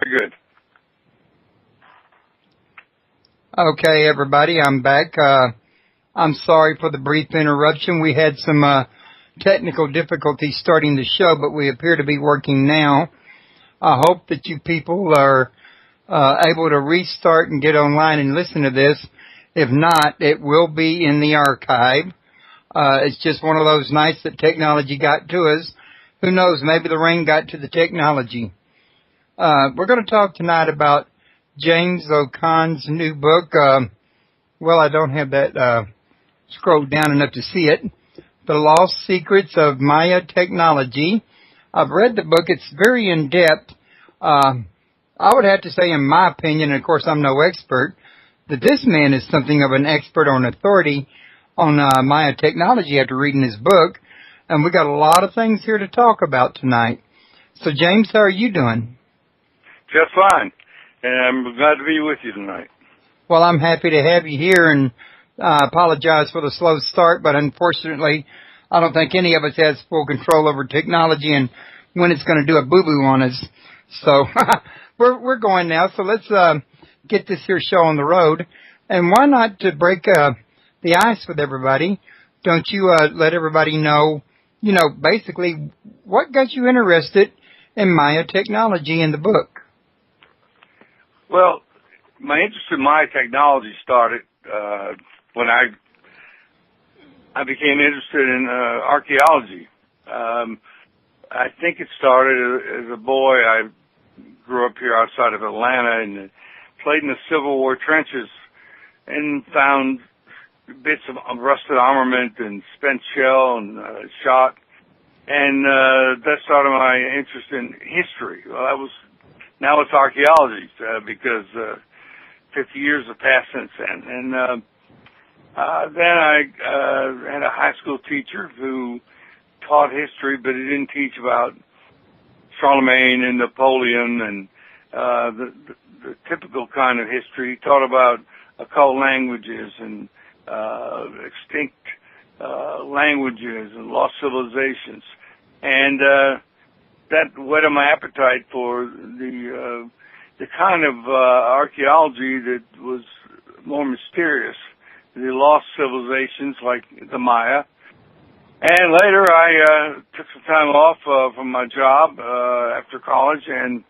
Very good. Okay, everybody, I'm back. I'm sorry for the brief interruption. We had some technical difficulties starting the show, but we appear to be working now. I hope that you people are able to restart and get online and listen to this. If not, it will be in the archive. It's just one of those nights that technology got to us. Who knows, maybe the rain got to the technology. We're going to talk tonight about James Okon's new book. Well, I don't have that scrolled down enough to see it. The Lost Secrets of Maya Technology. I've read the book. It's very in-depth. I would have to say, in my opinion, and of course I'm no expert, that this man is something of an expert or an authority on Maya technology after reading his book. And we got a lot of things here to talk about tonight. So, James, how are you doing? Just fine. And I'm glad to be with you tonight. Well, I'm happy to have you here, and I apologize for the slow start, but unfortunately, I don't think any of us has full control over technology and when it's going to do a boo-boo on us. So, we're going now, so let's get this here show on the road. And why not to break the ice with everybody? Don't you let everybody know, basically what got you interested in Maya technology in the book? Well, my interest in Maya technology started when I became interested in archaeology. I think it started as a boy. I grew up here outside of Atlanta and played in the Civil War trenches and found bits of rusted armament and spent shell and shot. And that started my interest in history. Well, now it's archaeology because 50 years have passed since then. And then I had a high school teacher who taught history, but he didn't teach about Charlemagne and Napoleon and the typical kind of history. He taught about occult languages and extinct languages and lost civilizations. And that whetted my appetite for the kind of archaeology that was more mysterious, the lost civilizations like the Maya. And later I took some time off from my job after college and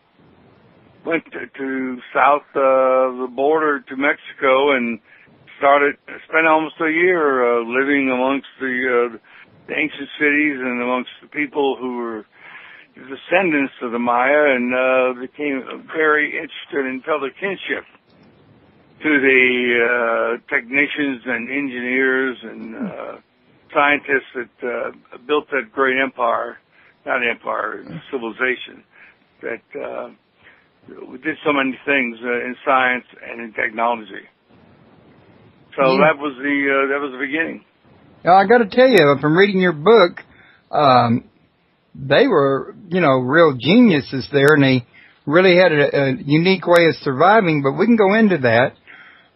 went to south of the border to Mexico and spent almost a year living amongst the ancient cities and amongst the people who were descendants of the Maya, and became very interested and felt a kinship to the technicians and engineers and scientists that built that great civilization that did so many things in science and in technology. So that was the beginning. Now, I got to tell you, from reading your book, they were, real geniuses there, and they really had a unique way of surviving, but we can go into that.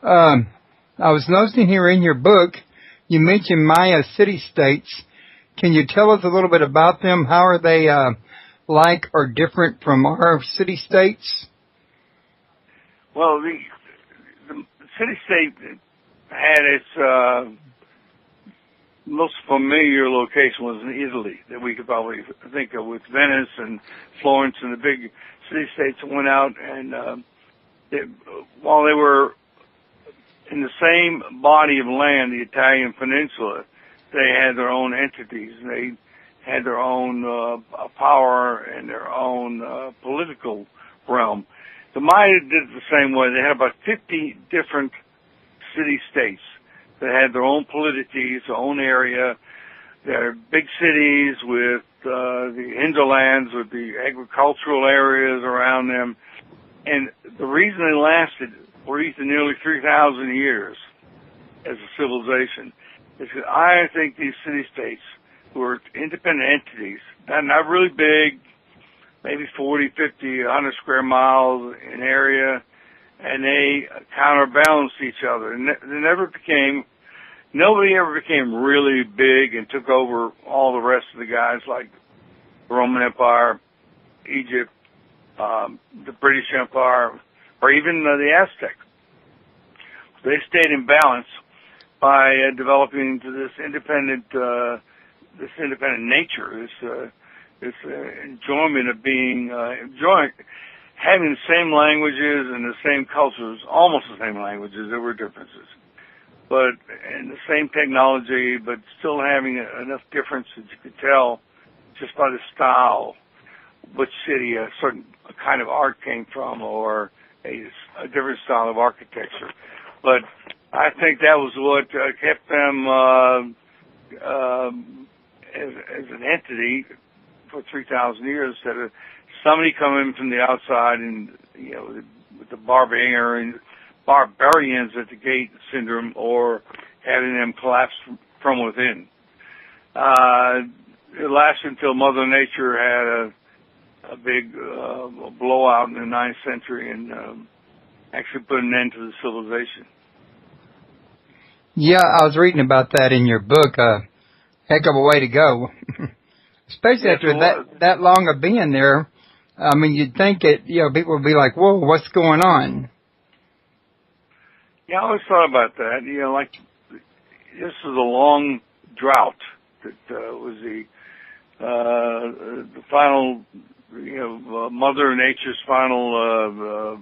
I was noticing here in your book, you mentioned Maya city-states. Can you tell us a little bit about them? How are they like or different from our city-states? Well, the city-state had its most familiar location was in Italy that we could probably think of, with Venice and Florence and the big city-states that went out. And while they were in the same body of land, the Italian peninsula, they had their own entities. They had their own power and their own political realm. The Maya did it the same way. They had about 50 different city-states that had their own polities, their own area. They're big cities with the hinterlands, with the agricultural areas around them. And the reason they lasted for nearly 3,000 years as a civilization is that I think these city-states were independent entities, not really big, maybe 40, 50, 100 square miles in area, and they counterbalanced each other. And nobody ever became really big and took over all the rest of the guys like the Roman Empire, Egypt, the British Empire, or even the Aztecs. They stayed in balance by developing into this independent nature, this enjoyment of being having the same languages and the same cultures, almost the same languages. There were differences, and the same technology, but still having enough difference that you could tell just by the style which city a certain kind of art came from, or a different style of architecture. But I think that was what kept them as an entity for 3,000 years. Instead of somebody coming from the outside and, with the barbarians at the gate syndrome, or having them collapse from within. It lasted until Mother Nature had a big blowout in the 9th century and actually put an end to the civilization. Yeah, I was reading about that in your book. Heck of a way to go. Especially after that long of being there. I mean, you'd think that, people would be like, whoa, what's going on? Yeah, I always thought about that. Like, this is a long drought that was the final, Mother Nature's final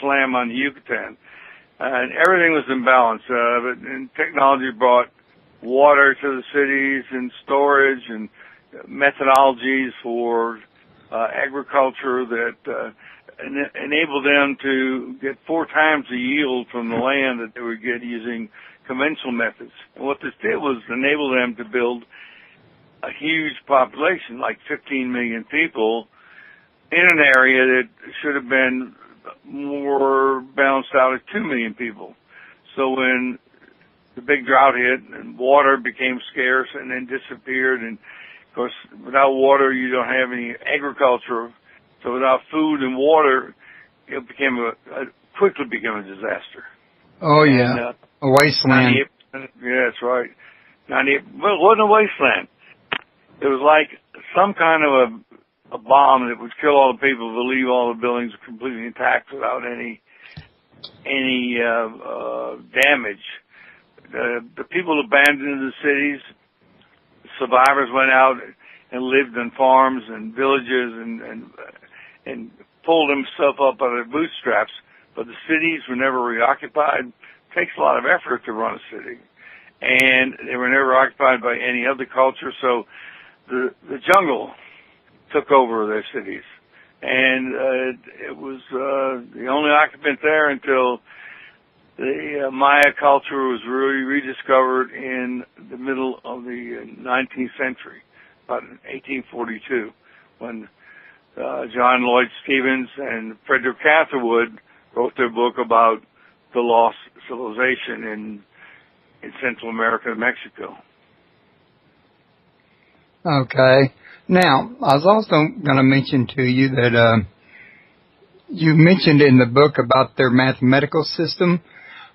slam on Yucatan. And everything was in balance. And technology brought water to the cities and storage and methodologies for agriculture that enabled them to get 4 times the yield from the land that they would get using conventional methods. And what this did was enable them to build a huge population, like 15 million people, in an area that should have been more balanced out at 2 million people. So when the big drought hit and water became scarce and then disappeared, and of course without water you don't have any agriculture, so without food and water it quickly became a disaster. Oh yeah, a wasteland. Yeah, that's right. Well, it wasn't a wasteland. It was like some kind of a bomb that would kill all the people but leave all the buildings completely intact without any damage. The people abandoned the cities. Survivors went out and lived in farms and villages and pulled themselves up by their bootstraps. But the cities were never reoccupied. It takes a lot of effort to run a city. And they were never occupied by any other culture, so the jungle took over their cities. And it was the only occupant there until the Maya culture was really rediscovered in the middle of the 19th century, about 1842, when John Lloyd Stephens and Frederick Catherwood wrote their book about the lost civilization in Central America and Mexico. Okay. Now, I was also going to mention to you that you mentioned in the book about their mathematical system.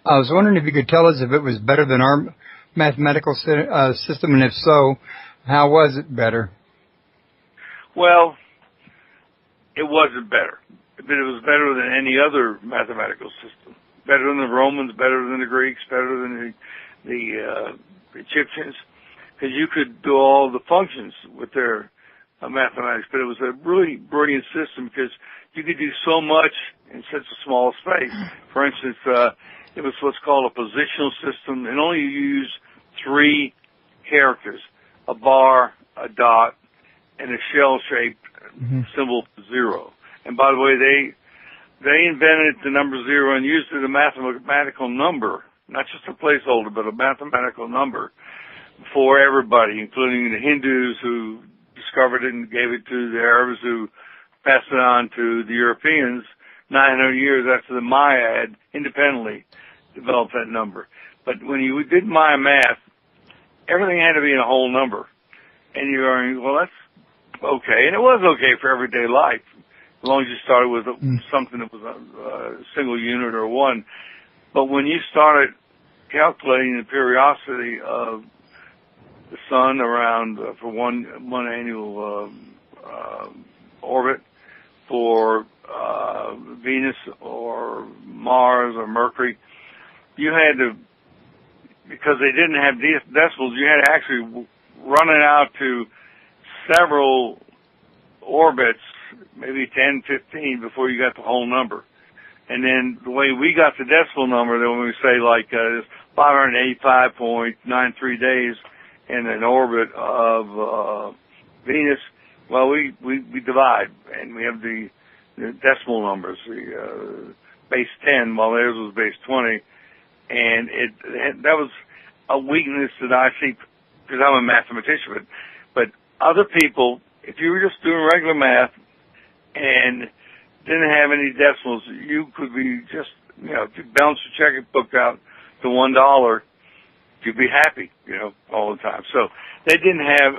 I was wondering if you could tell us if it was better than our mathematical system, and if so, how was it better? Well, it wasn't better, but it was better than any other mathematical system. Better than the Romans, better than the Greeks, better than the Egyptians, because you could do all the functions with their mathematics. But it was a really brilliant system because you could do so much in such a small space. For instance, it was what's called a positional system, and only use 3 characters: a bar, a dot, and a shell-shaped symbol 0. And by the way, they invented the number 0 and used it as a mathematical number, not just a placeholder, but a mathematical number for everybody, including the Hindus who discovered it and gave it to the Arabs who passed it on to the Europeans 900 years after the Maya had independently developed that number. But when you did Maya math, everything had to be in a whole number. And you're going, well, that's okay. And it was okay for everyday life, as long as you started with something that was a single unit or 1. But when you started calculating the periodicity of the sun around for one annual orbit, for Venus or Mars or Mercury, you had to, because they didn't have decimals, you had to actually run it out to several orbits, maybe 10, 15, before you got the whole number. And then the way we got the decimal number, then when we say like 585.93 days in an orbit of Venus, well, we divide, and we have the decimal numbers, the base 10, while theirs was base 20. And that was a weakness that I think, because I'm a mathematician, but other people, if you were just doing regular math and didn't have any decimals, you could be just, if you balance your checkbook out to $1, you'd be happy, all the time. So they didn't have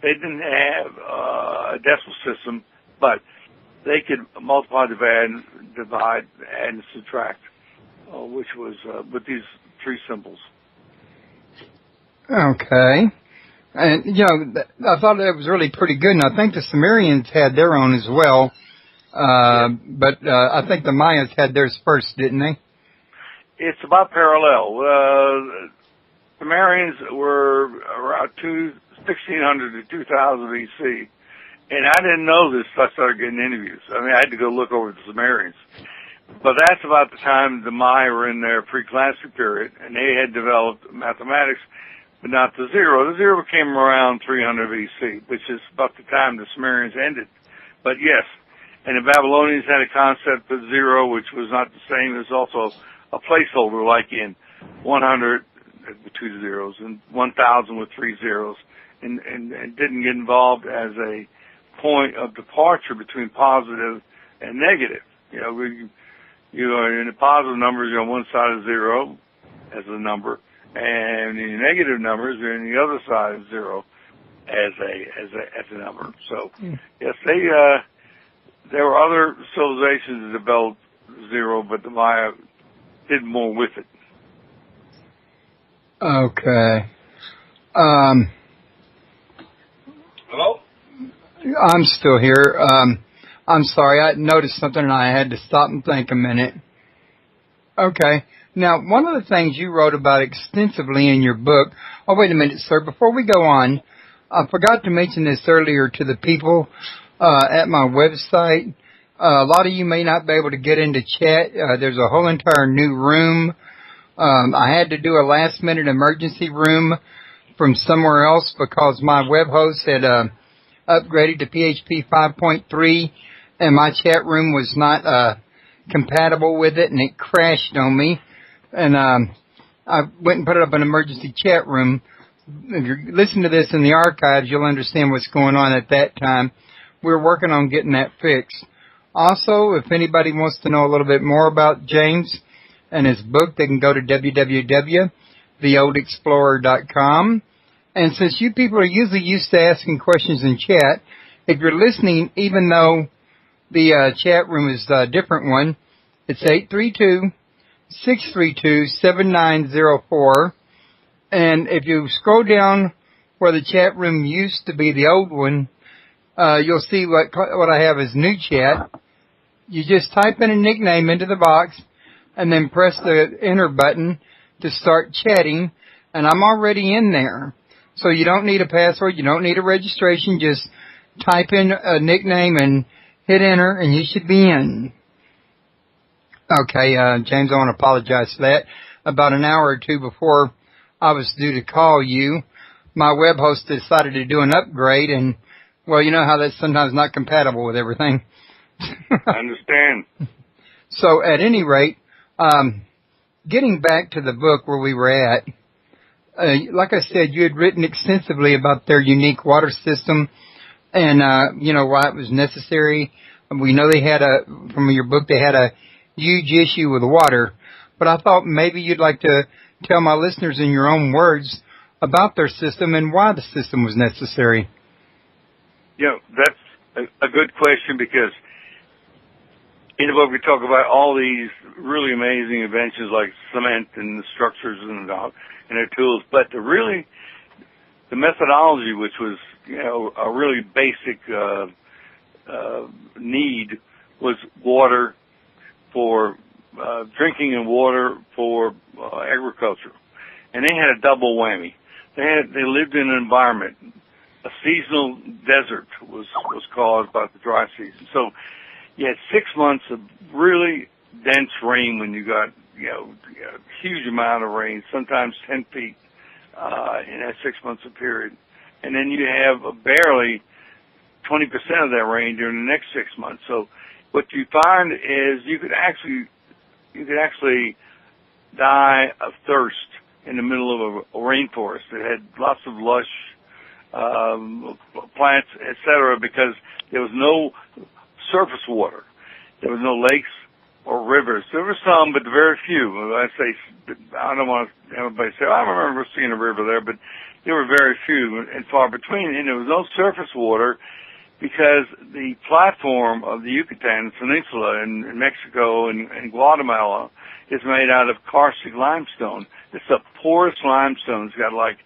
a decimal system, but they could multiply, divide, add, and subtract, which was with these three symbols. Okay. And, I thought that was really pretty good, and I think the Sumerians had their own as well. But I think the Mayas had theirs first, didn't they? It's about parallel. Sumerians were around 1600 to 2000 BC. And I didn't know this until I started getting interviews. I mean, I had to go look over the Sumerians. But that's about the time the Maya were in their pre-classic period, and they had developed mathematics, but not the zero. The zero came around 300 BC, which is about the time the Sumerians ended. But yes, and the Babylonians had a concept of zero, which was not the same. It was also a placeholder, like in 100 with two zeros and 1,000 with three zeros, and didn't get involved as a point of departure between positive and negative. In the positive numbers, you're on one side of zero as a number, and the negative numbers are on the other side of zero as a number. So yes, there were other civilizations that developed zero, but the Maya did more with it. Okay. Hello? I'm still here. I'm sorry, I noticed something and I had to stop and think a minute. Okay. Now, one of the things you wrote about extensively in your book, oh, wait a minute, sir, before we go on, I forgot to mention this earlier to the people at my website. A lot of you may not be able to get into chat. There's a whole entire new room. I had to do a last-minute emergency room from somewhere else because my web host had upgraded to PHP 5.3, and my chat room was not compatible with it, and it crashed on me. And I went and put up an emergency chat room. If you listen to this in the archives, you'll understand what's going on at that time. We're working on getting that fixed. Also, if anybody wants to know a little bit more about James and his book, they can go to www.theoldexplorer.com. And since you people are usually used to asking questions in chat, if you're listening, even though the chat room is a different one, it's 832-632-7904. And if you scroll down where the chat room used to be, the old one, you'll see what I have as new chat. You just type in a nickname into the box and then press the enter button to start chatting, and I'm already in there. So you don't need a password, you don't need a registration, just type in a nickname and hit enter and you should be in. Okay, James, I want to apologize for that. About an hour or two before I was due to call you, my web host decided to do an upgrade, and, well, you know how that's sometimes not compatible with everything. I understand. So, at any rate, getting back to the book where we were at, like I said, you had written extensively about their unique water system and, why it was necessary. We know from your book, they had a huge issue with water, but I thought maybe you'd like to tell my listeners in your own words about their system and why the system was necessary. That's a good question, because in the book we talk about all these really amazing inventions like cement and the structures and their tools, but the methodology, which was a really basic need was water for drinking and water for agriculture. And they had a double whammy. They lived in an environment. A seasonal desert was caused by the dry season. So you had 6 months of really dense rain when you got, a huge amount of rain, sometimes 10 feet in that 6 months of period. And then you have barely 20% of that rain during the next 6 months. So what you find is you could actually die of thirst in the middle of a rainforest that had lots of lush plants, etc., because there was no surface water. There was no lakes or rivers. There were some, but very few. I don't want everybody to say, I remember seeing a river there, but there were very few and far between, and there was no surface water because the platform of the Yucatan Peninsula in Mexico and Guatemala is made out of karstic limestone. It's a porous limestone. It's got like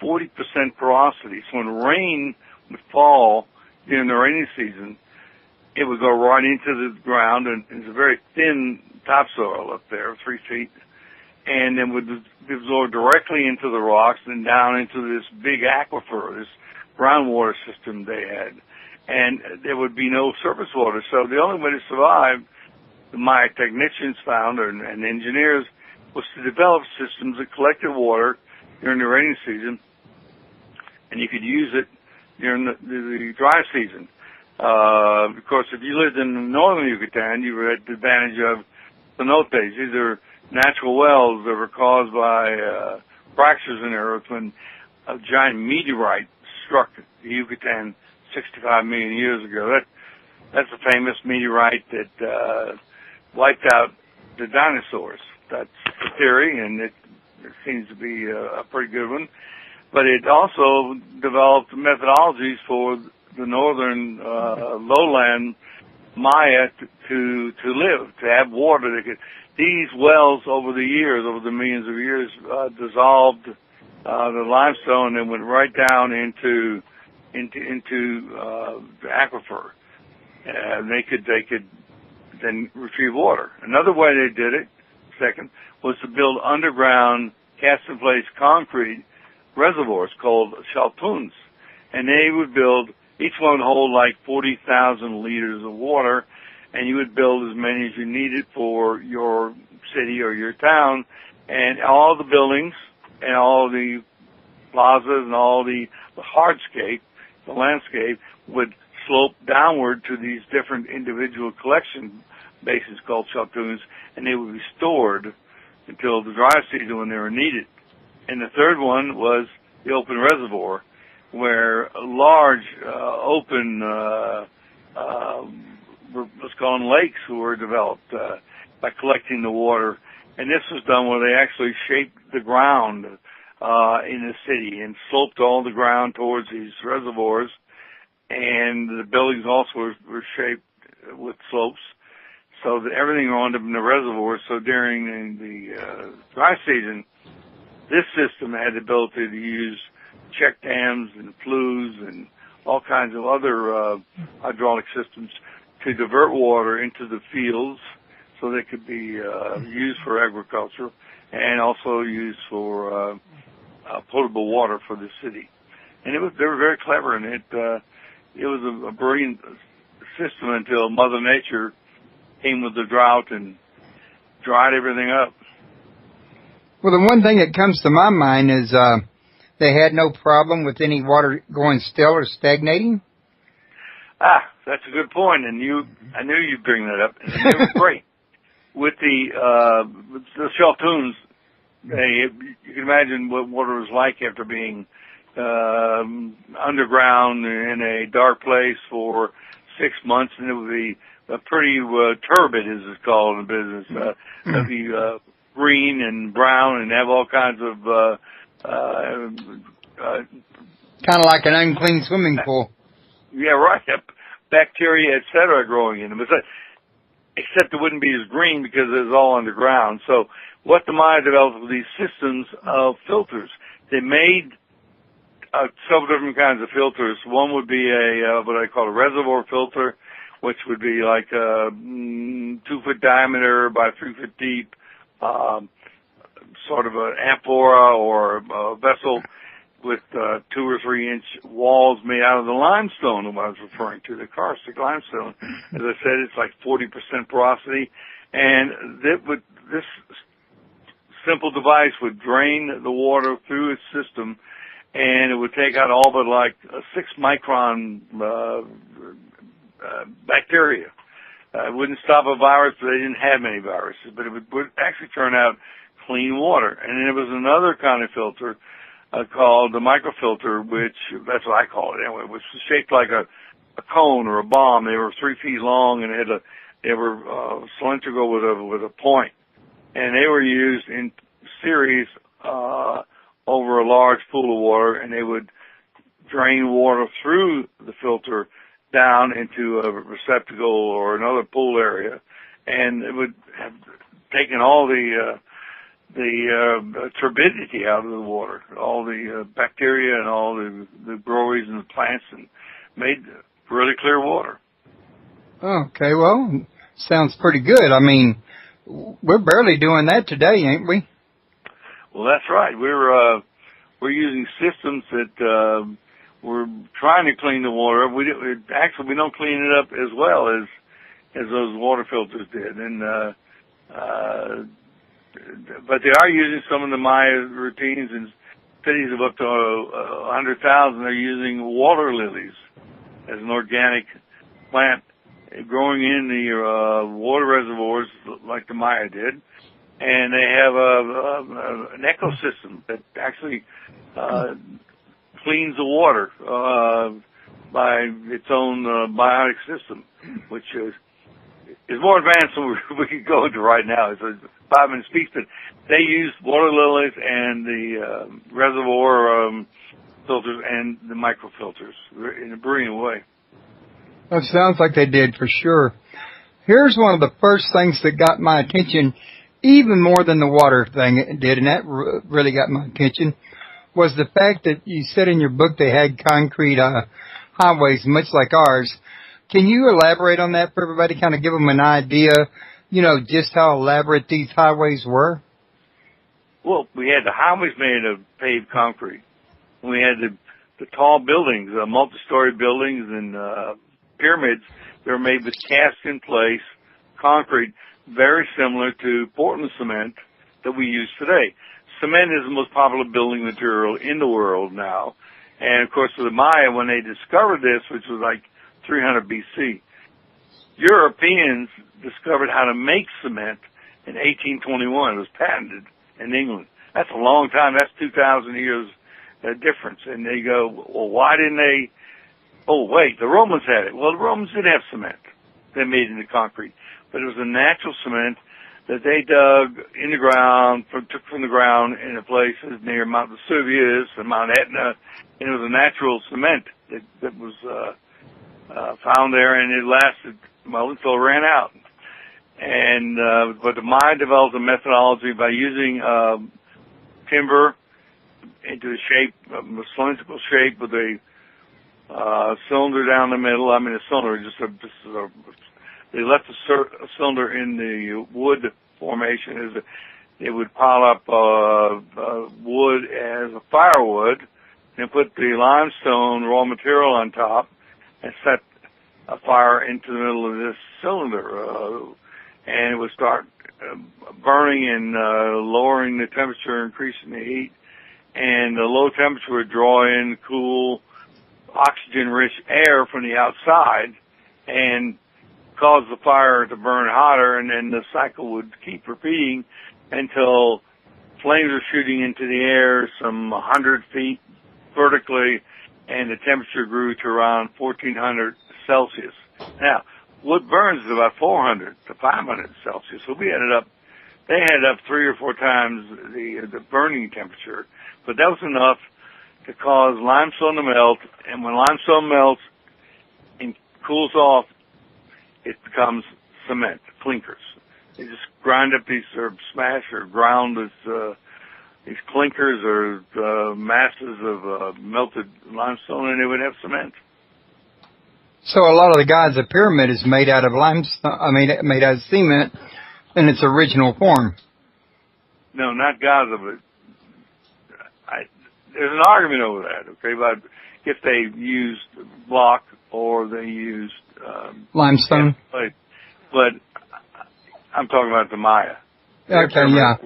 40% porosity. So when rain would fall during the rainy season, it would go right into the ground, and it's a very thin topsoil up there, 3 feet, and then would be absorbed directly into the rocks and down into this big aquifer, this groundwater system they had. And there would be no surface water. So the only way to survive, the Maya technicians found, and engineers, was to develop systems that collected water during the rainy season, and you could use it during the dry season. Of course, if you lived in the northern Yucatan, you had the advantage of cenotes. These are natural wells that were caused by fractures in the earth when a giant meteorite struck the Yucatan 65 million years ago. That's a famous meteorite that wiped out the dinosaurs. That's the theory, and it seems to be a pretty good one. But it also developed methodologies for the northern lowland Maya to live, to have water. These wells over the years, over the millions of years, dissolved the limestone and went right down into the aquifer. And they could then retrieve water. Another way they did it, second, was to build underground cast-in-place concrete reservoirs called chaltuns. And they would build, each one would hold like 40,000 liters of water, and you would build as many as you needed for your city or your town. And all the buildings and all the plazas and all the hardscape, the landscape, would slope downward to these different individual collection bases called chaltuns, and they would be stored until the dry season when they were needed. And the third one was the open reservoir, where large open, let's call them lakes, were developed by collecting the water. And this was done where they actually shaped the ground in the city and sloped all the ground towards these reservoirs. And the buildings also were shaped with slopes, so that everything on in the reservoir. So during the dry season, this system had the ability to use check dams and flues and all kinds of other hydraulic systems to divert water into the fields so they could be used for agriculture and also used for potable water for the city. And they were very clever, and it was a brilliant system until Mother Nature came with the drought and dried everything up. Well, the one thing that comes to my mind is they had no problem with any water going still or stagnating. That's a good point, and I knew you'd bring that up. And they were great. With the chaltuns, you can imagine what water was like after being underground in a dark place for 6 months, and it would be pretty turbid, as it's called in business. It would be green and brown and have all kinds of kind of like an unclean swimming pool. Yeah, right. Bacteria, etc., growing in them. Except it wouldn't be as green because it was all underground. So what the Maya developed were these systems of filters. They made several different kinds of filters. One would be a what I call a reservoir filter, which would be like a 2-foot diameter by 3 foot deep, sort of an amphora or a vessel with 2 or 3 inch walls made out of the limestone that I was referring to, the karstic limestone. As I said, it's like 40% porosity, and this simple device would drain the water through its system, and it would take out all but like a 6-micron bacteria. It wouldn't stop a virus, but they didn't have many viruses, but it would actually turn out clean water. And then there was another kind of filter called the microfilter, which, that's what I call it anyway, which was shaped like a cone or a bomb. They were 3 feet long, and they were cylindrical with a point. And they were used in series over a large pool of water, and they would drain water through the filter down into a receptacle or another pool area, and it would have taken all the turbidity out of the water, all the bacteria and all the growers and the plants, and made really clear water. Okay, well, sounds pretty good. I mean, we're barely doing that today, ain't we? Well, that's right. We're using systems that we're trying to clean the water. We don't clean it up as well as those water filters did, and but they are using some of the Maya routines in cities of up to 100,000. They're using water lilies as an organic plant growing in the water reservoirs like the Maya did, and they have an ecosystem that actually cleans the water by its own biotic system, which is more advanced than we could go into right now. It's a 5-minute speech, but they use water lilies and the reservoir filters and the microfilters in a brilliant way. Well, it sounds like they did for sure. Here's one of the first things that got my attention, even more than the water thing did, and that really got my attention, was the fact that you said in your book they had concrete highways much like ours. Can you elaborate on that for everybody, kind of give them an idea, just how elaborate these highways were? Well, we had the highways made of paved concrete. We had the tall buildings, multi-story buildings and pyramids. They were made with cast-in-place concrete, very similar to Portland cement that we use today. Cement is the most popular building material in the world now. And, of course, for the Maya, when they discovered this, which was like 300 BC, Europeans discovered how to make cement in 1821. It was patented in England. That's a long time. That's 2,000 years difference. And they go, well, why didn't they? Oh, wait, the Romans had it. Well, the Romans did have cement. They made it into concrete. But it was a natural cement that they dug in the ground, took from the ground in the places near Mount Vesuvius and Mount Etna. And it was a natural cement that was found there, and it lasted, well, until it ran out. And but the Maya developed a methodology by using timber into the shape, a cylindrical shape with a cylinder down the middle. I mean, a cylinder, they left a cylinder in the wood formation. They would pile up wood as a firewood and put the limestone raw material on top and set a fire into the middle of this cylinder. And it would start burning and lowering the temperature, increasing the heat. And the low temperature would draw in cool, oxygen-rich air from the outside and cause the fire to burn hotter, and then the cycle would keep repeating until flames are shooting into the air some 100 feet vertically, and the temperature grew to around 1,400 Celsius. Now, wood burns at about 400 to 500 Celsius, so they had up 3 or 4 times the burning temperature, but that was enough to cause limestone to melt, and when limestone melts and cools off, it becomes cement, clinkers. They just grind up these, or smash or ground this these clinkers or masses of melted limestone, and they would have cement. So a lot of the Giza pyramid is made out of limestone. I mean, made out of cement in its original form. No, not Giza, but there's an argument over that. Okay, about if they used block or they used limestone. But I'm talking about the Maya. Okay, yeah.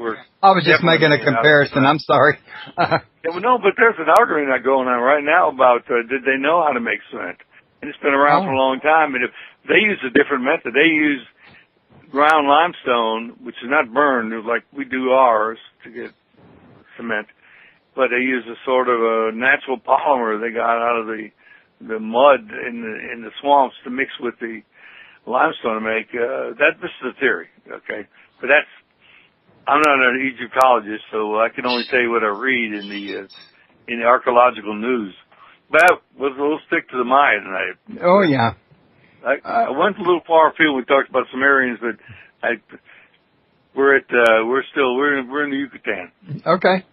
I was just making a comparison. I'm sorry. Yeah, well, no, but there's an argument going on right now about did they know how to make cement? And it's been around for a long time. And if they use a different method, they use ground limestone, which is not burned like we do ours to get cement, but they use a sort of a natural polymer they got out of the mud in the swamps to mix with the limestone to make this is a theory, okay? But I'm not an Egyptologist, so I can only tell you what I read in the archaeological news. But we'll stick to the Maya tonight. Oh yeah. I went a little far afield. We talked about Sumerians, but we're in the Yucatan. Okay.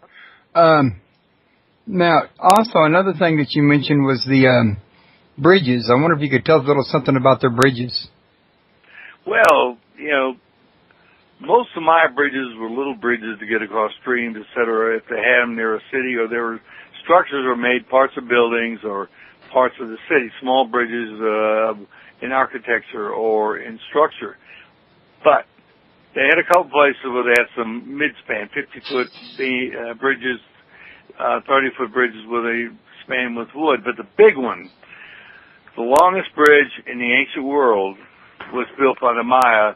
Now, also another thing that you mentioned was the bridges. I wonder if you could tell us a little something about their bridges. Well, most of my bridges were little bridges to get across streams, etc. If they had them near a city, or there were structures were made, parts of buildings or parts of the city, small bridges in architecture or in structure. But they had a couple places where they had some mid-span, 50-foot bridges, 30-foot bridges where they span with wood. But the big one, the longest bridge in the ancient world, was built by the Maya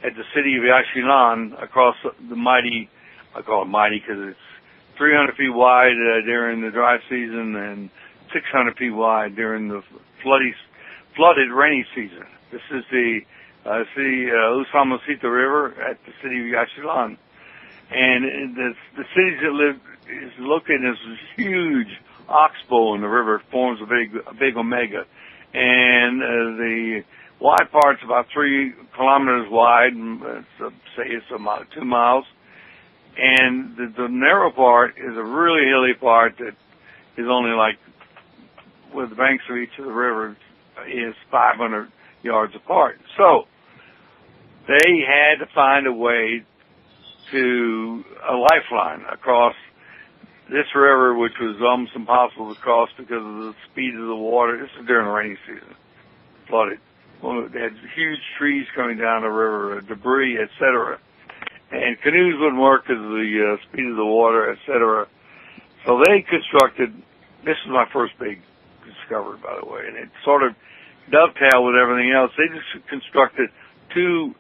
at the city of Yaxchilan across the mighty, I call it mighty because it's 300 feet wide during the dry season and 600 feet wide during the flooded rainy season. This is the Usamasita River at the city of Yaxchilan. And the city is located in this huge oxbow in the river. It forms a big omega. And the wide part's about 3 kilometers wide, say it's about 2 miles. And the narrow part is a really hilly part that is only like, with the banks of each of the rivers, is 500 yards apart. So they had to find a way a lifeline across this river, which was almost impossible to cross because of the speed of the water. This is during the rainy season, flooded. Well, they had huge trees coming down the river, debris, etc. And canoes wouldn't work because of the speed of the water, etc. So they constructed, this is my first big discovery, by the way, and it sort of dovetailed with everything else. They just constructed 2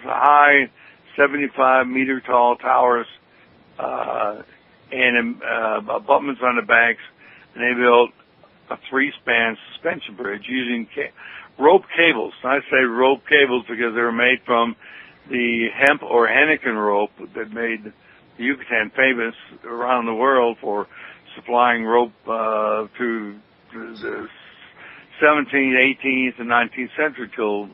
high, 75-meter tall towers and abutments on the banks, and they built a 3-span suspension bridge using rope cables. I say rope cables because they were made from the hemp or henequen rope that made the Yucatan famous around the world for supplying rope to the 17th, 18th, and 19th century till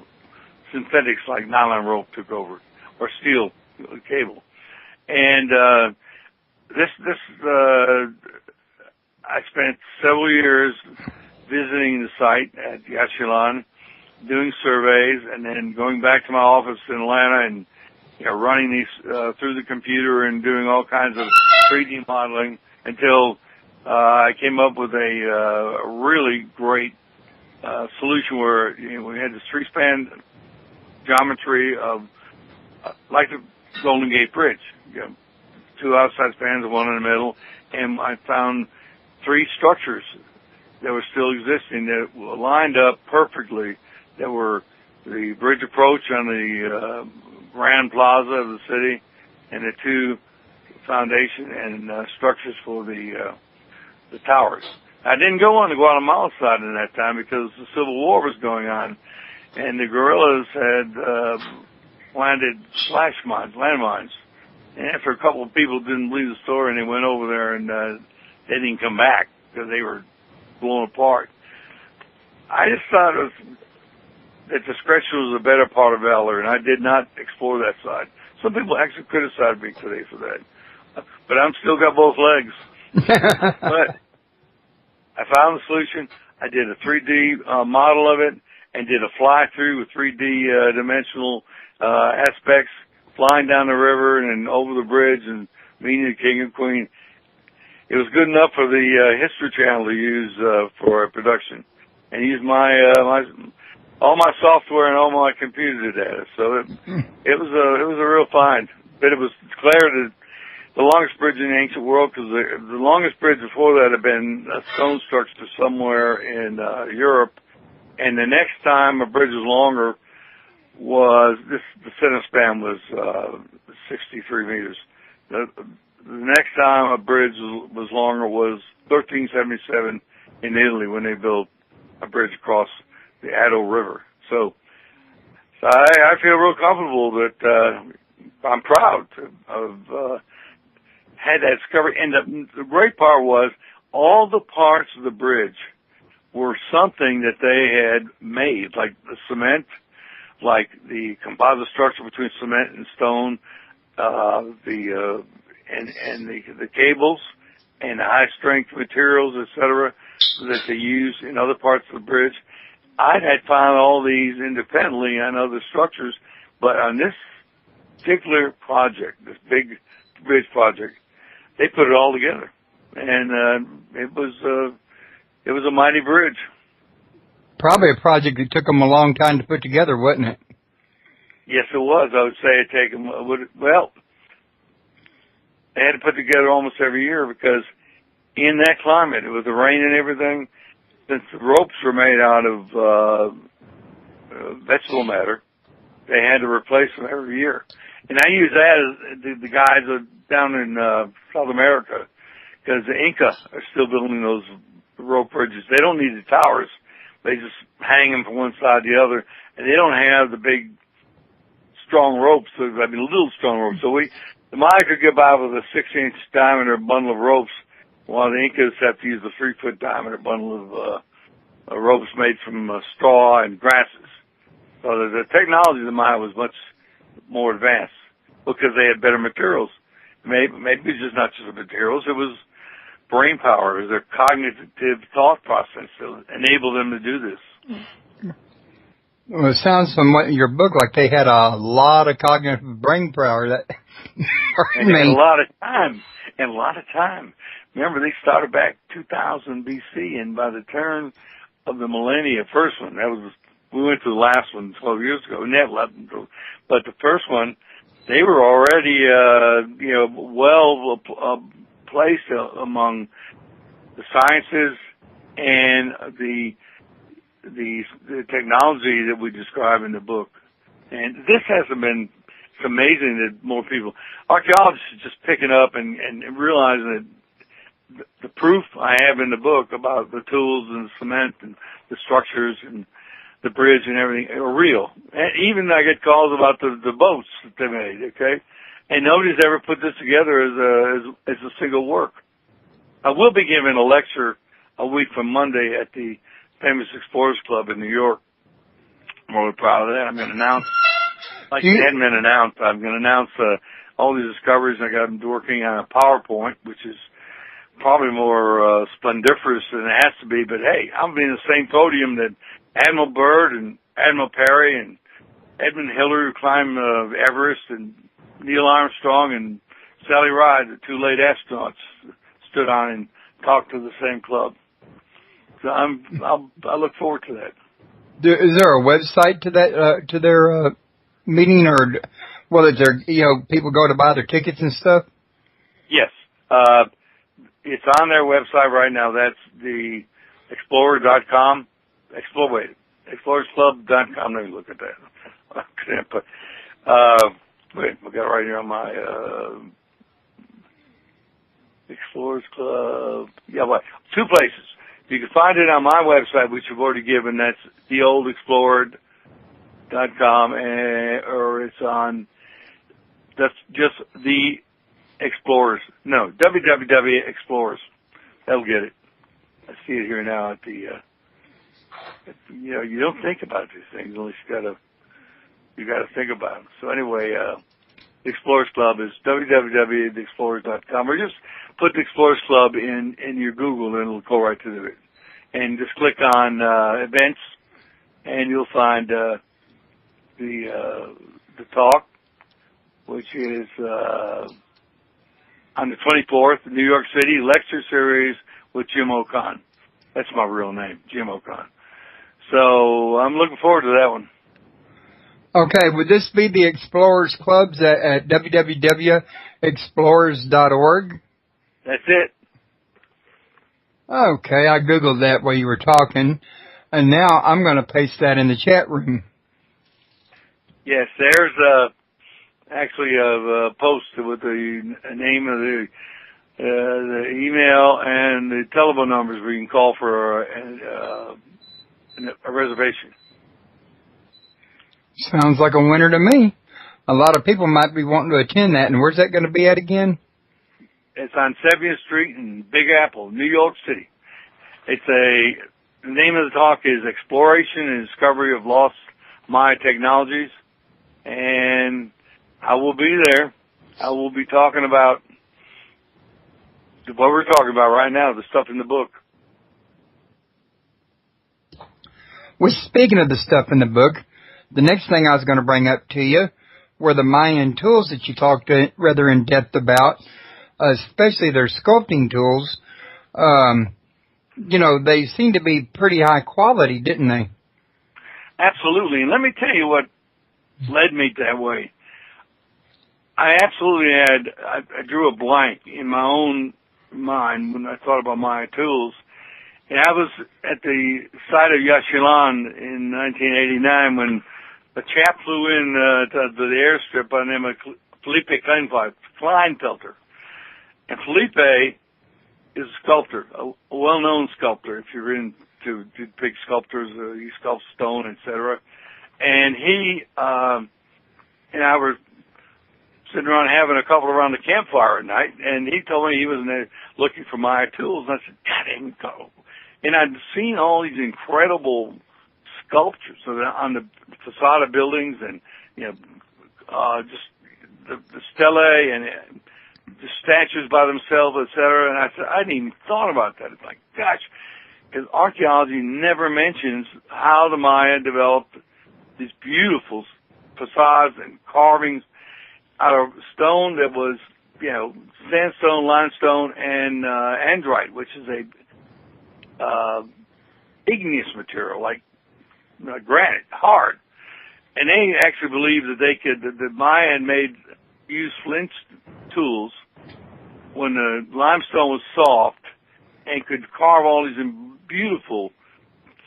synthetics like nylon rope took over, or steel cable. And I spent several years visiting the site at Yaxchilan, doing surveys, and then going back to my office in Atlanta and running these through the computer and doing all kinds of 3D modeling until I came up with a really great solution where we had this 3-span geometry of like the Golden Gate Bridge, 2 outside spans and 1 in the middle, and I found 3 structures that were still existing that lined up perfectly. That were the bridge approach on the Grand Plaza of the city, and the 2 foundation and structures for the towers. I didn't go on the Guatemala side in that time because the Civil War was going on, and the guerrillas had planted landmines. And after a couple of people didn't believe the story, and they went over there and they didn't come back because they were blown apart. I just thought that discretion was a better part of valor, and I did not explore that side. Some people actually criticize me today for that. but I'm still got both legs. But I found the solution. I did a 3D model of it and did a fly-through with 3D dimensional aspects, flying down the river and over the bridge and meeting the king and queen. It was good enough for the History Channel to use for production, and use all my software and all my computer data. So it was a real find. But it was declared the longest bridge in the ancient world, because the longest bridge before that had been a stone structure somewhere in Europe, and the next time a bridge was longer was the center span was 63 meters. The next time a bridge was longer was 1377 in Italy, when they built a bridge across the Addo River. So I feel real comfortable that I'm proud to have had that discovery. And the great part was all the parts of the bridge were something that they had made, like the cement, like the composite structure between cement and stone, the cables and the high strength materials, etc., that they use in other parts of the bridge. I had found all these independently on other structures, but on this particular project, this big bridge project, they put it all together, and it was a mighty bridge. Probably a project that took them a long time to put together, wasn't it? Yes, it was. I would say it took them, well, they had to put together almost every year, because in that climate, with the rain and everything, since the ropes were made out of vegetable matter, they had to replace them every year. And I use that as the guys down in South America, because the Inca are still building those rope bridges. They don't need the towers. They just hang them from one side to the other, and they don't have the big, strong ropes. Little strong ropes. So the Maya could get by with a 6-inch diameter bundle of ropes, while the Incas have to use a 3-foot diameter bundle of ropes made from straw and grasses. So the technology of the Maya was much more advanced, because they had better materials. Maybe it's just not just the materials, it was brain power, it was their cognitive thought process that enabled them to do this. Well, it sounds from your book like they had a lot of cognitive brain power. And a lot of time. Remember, they started back 2000 BC, and by the turn of the millennia, first one, we went to the last one 12 years ago, but the first one, they were already, well placed among the sciences and the technology that we describe in the book. And this hasn't been, it's amazing that more people, archaeologists are just picking up and realizing that the proof I have in the book about the tools and the cement and the structures and the bridge and everything are real. And even I get calls about the boats that they made, okay? And nobody's ever put this together as a single work. I will be giving a lecture a week from Monday at the Famous Explorers Club in New York. I'm really proud of that. I'm going to announce, like it hadn't been announced, I'm going to announce all these discoveries. I got them working on a PowerPoint, which is probably more splendiferous than it has to be. But hey, I'm in the same podium that Admiral Byrd and Admiral Perry and Edmund Hillary, who climbed Everest, and Neil Armstrong and Sally Ride, the two late astronauts, stood on and talked to the same club. So I look forward to that. Is there a website to that to their meeting, or is there people go to buy their tickets and stuff? Yes, it's on their website right now. That's the explorer.com. Explorersclub.com. Let me look at that. Wait, I got it right here on my Explorers Club. Yeah, what? Two places. You can find it on my website, which I've already given. That's theoldexplorer.com, or it's on. That's just the Explorers. No, www.explorers. That'll get it. I see it here now at the. You don't think about these things unless you got to think about them. So anyway, the Explorers Club is www.theexplorers.com, or just put the Explorers Club in your Google and it'll go right to it. And just click on events and you'll find the talk, which is on the 24th, New York City, lecture series with Jim Okon. That's my real name, Jim Okon. So I'm looking forward to that one. Okay, would this be the Explorers Clubs at www.explorers.org? That's it. Okay, I Googled that while you were talking, and now I'm going to paste that in the chat room. Yes, there's actually a post with the name of the email and the telephone numbers where you can call for a reservation. Sounds like a winner to me. A lot of people might be wanting to attend that. And where's that going to be at again? It's on 70th Street in Big Apple, New York City. The name of the talk is Exploration and Discovery of Lost Maya Technologies. And I will be there. I will be talking about what we're talking about right now, the stuff in the book. Well, speaking of the stuff in the book, the next thing I was going to bring up to you were the Mayan tools that you talked rather in depth about, especially their sculpting tools. They seem to be pretty high quality, didn't they? Absolutely. And let me tell you what led me that way. I drew a blank in my own mind when I thought about Maya tools. And I was at the site of Yaxchilan in 1989 when a chap flew in to the airstrip by the name of Felipe Kleinfelter. And Felipe is a sculptor, a well-known sculptor. If you're into big sculptors, he sculpts stone, etc. And he and I were sitting around having a couple around the campfire at night, and he told me he was in there looking for Maya tools. And I said, God, I didn't go. And I'd seen all these incredible sculptures on the facade of buildings, and just the stelae and the statues by themselves, etc. And I said, I hadn't even thought about that. It's like, gosh, because archaeology never mentions how the Maya developed these beautiful facades and carvings out of stone that was, sandstone, limestone, and andrite, which is a igneous material like granite, hard. And they actually believed that the Maya had used flint tools when the limestone was soft and could carve all these beautiful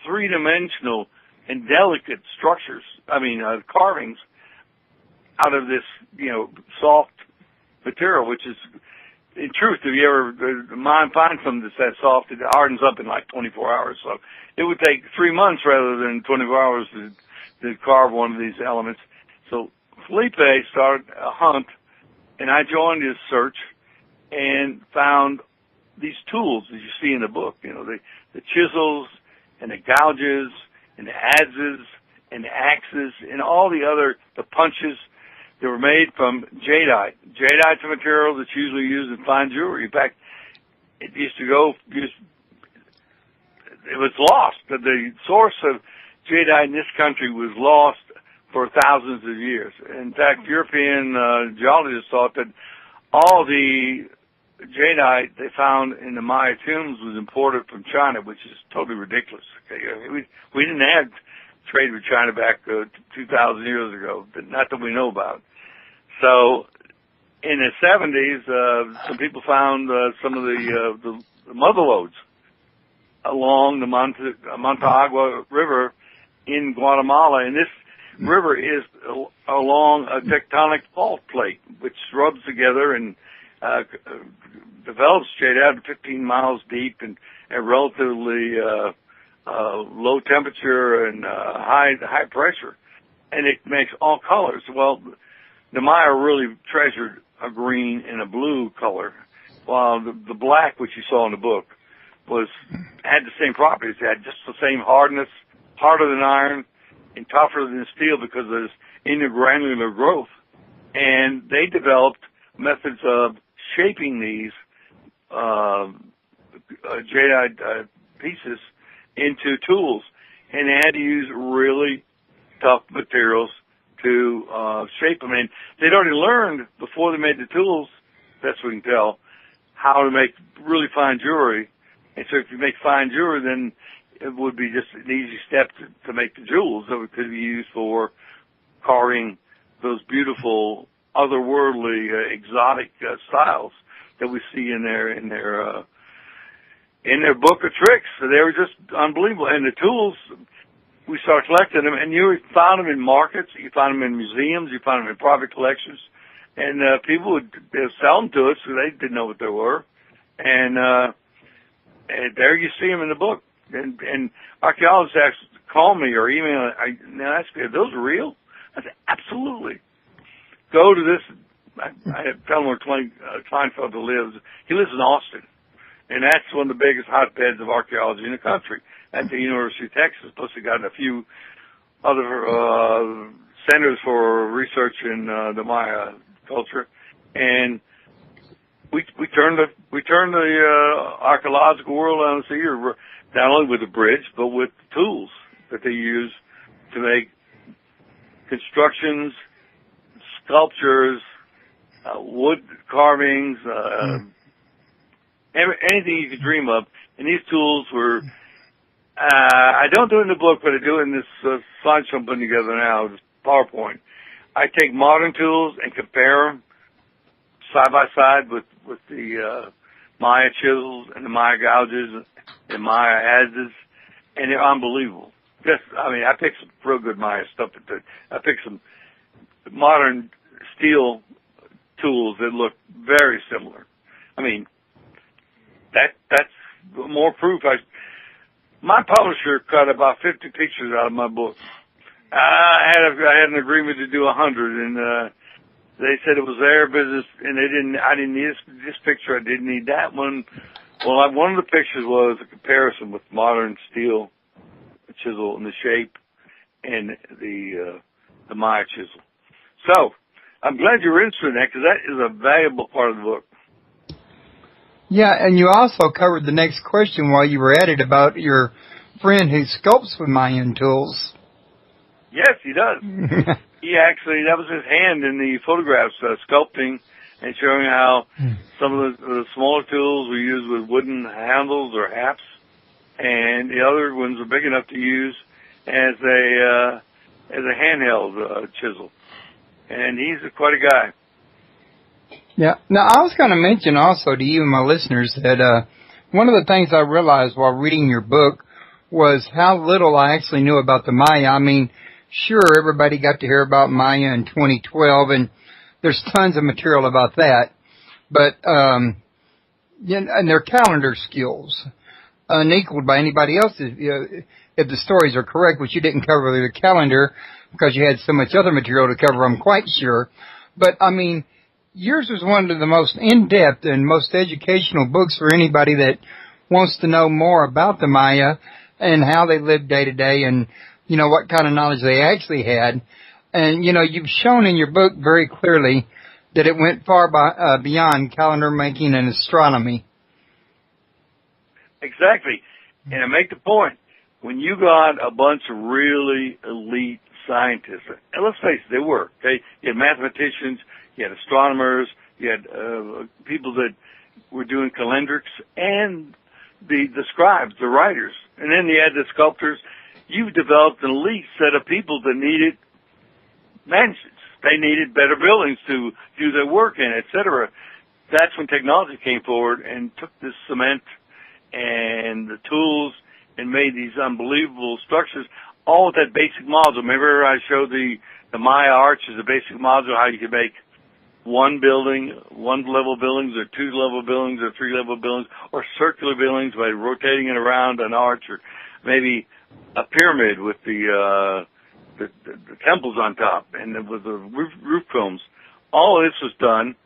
three-dimensional and delicate structures, carvings out of this, soft material, which is, in truth, if you ever find something that's that soft, it hardens up in like 24 hours. So it would take 3 months rather than 24 hours to carve one of these elements. So Felipe started a hunt, and I joined his search and found these tools that you see in the book, the chisels and the gouges and the adzes and the axes and all the punches. They were made from jadeite. Jadeite's a material that's usually used in fine jewelry. In fact, it was lost. The source of jadeite in this country was lost for thousands of years. In fact, European geologists thought that all the jadeite they found in the Maya tombs was imported from China, which is totally ridiculous. Okay? We didn't have trade with China back 2,000 years ago, not that we know about. So in the 70s, some people found some of the mother lodes along the Montagua River in Guatemala, and this river is along a tectonic fault plate, which rubs together and develops jadeite 15 miles deep and at relatively low temperature and high pressure, and it makes all colors. Well, the Maya really treasured a green and a blue color, while the black, which you saw in the book, had the same properties. It had just the same hardness, harder than iron, and tougher than steel because of this intergranular growth. and they developed methods of shaping these jadeite pieces into tools, and they had to use really tough materials to shape them. And they'd already learned before they made the tools, best we can tell, how to make really fine jewelry. And so if you make fine jewelry, then it would be just an easy step to make the jewels that could be used for carving those beautiful, otherworldly, exotic styles that we see in their book of tricks. So they were just unbelievable. And the tools, we started collecting them, and you found them in markets, you found them in museums, you found them in private collections, and people would sell them to us, so they didn't know what they were. And there you see them in the book. And archaeologists call me or email and ask me, are those real? I said, absolutely. Go to this. I had a fellow where Kleinfeld lives. He lives in Austin. And that's one of the biggest hotbeds of archaeology in the country at the University of Texas. Plus, we got a few other centers for research in the Maya culture. And we turned the archaeological world on its ear, not only with the bridge, but with the tools that they use to make constructions, sculptures, wood carvings, anything you could dream of. And these tools were, I don't do it in the book, but I do it in this slideshow I'm putting together now, this PowerPoint. I take modern tools and compare them side by side with the Maya chisels and the Maya gouges and Maya adzes, and they're unbelievable. I picked some real good Maya stuff. I picked some modern steel tools that look very similar. I mean, that's more proof. My publisher cut about 50 pictures out of my book. I had an agreement to do 100, and they said it was their business, and I didn't need this picture. I didn't need that one. Well, one of the pictures was a comparison with modern steel chisel and the shape and the Maya chisel. So I'm glad you're interested in that, because that is a valuable part of the book. Yeah, and you also covered the next question while you were at it about your friend who sculpts with Mayan tools. Yes, he does. He actually, that was his hand in the photographs, sculpting and showing how some of the smaller tools were used with wooden handles or haps, and the other ones were big enough to use as a handheld chisel. And he's quite a guy. Yeah. Now, I was going to mention also to you and my listeners that one of the things I realized while reading your book was how little I actually knew about the Maya. I mean, sure, everybody got to hear about Maya in 2012, and there's tons of material about that. But and their calendar skills, unequaled by anybody else's. If the stories are correct, which you didn't cover the calendar because you had so much other material to cover, I'm quite sure. But, I mean, yours was one of the most in-depth and most educational books for anybody that wants to know more about the Maya and how they lived day to day and, what kind of knowledge they actually had. And, you've shown in your book very clearly that it went far beyond calendar making and astronomy. Exactly. And I make the point, when you got a bunch of really elite scientists, and let's face it, they were, okay? You had mathematicians, you had astronomers, you had people that were doing calendrics, and the scribes, the writers. And then you had the sculptors. You've developed an elite set of people that needed mansions. They needed better buildings to do their work in, et cetera. That's when technology came forward and took this cement and the tools and made these unbelievable structures, all with that basic module. Remember I showed the Maya arch as a basic module, how you could make one building, one-level buildings, or two-level buildings, or three-level buildings, or circular buildings by rotating it around an arch, or maybe a pyramid with the temples on top and with the roof combs. All of this was done,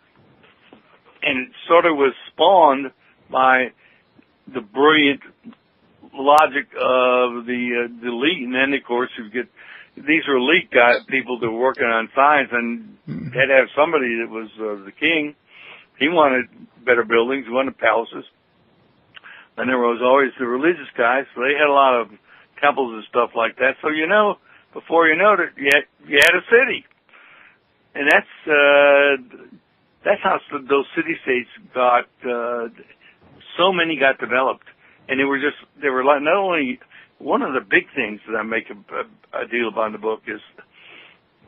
and it sort of was spawned by the brilliant logic of the elite, and then of course you get these were elite people that were working on science, and had to have somebody that was the king. He wanted better buildings, he wanted palaces. And there was always the religious guys, so they had a lot of temples and stuff like that. So, before you know it, you had a city. And that's how those city-states got, so many got developed. And they were like, not only, one of the big things that I make a deal about in the book is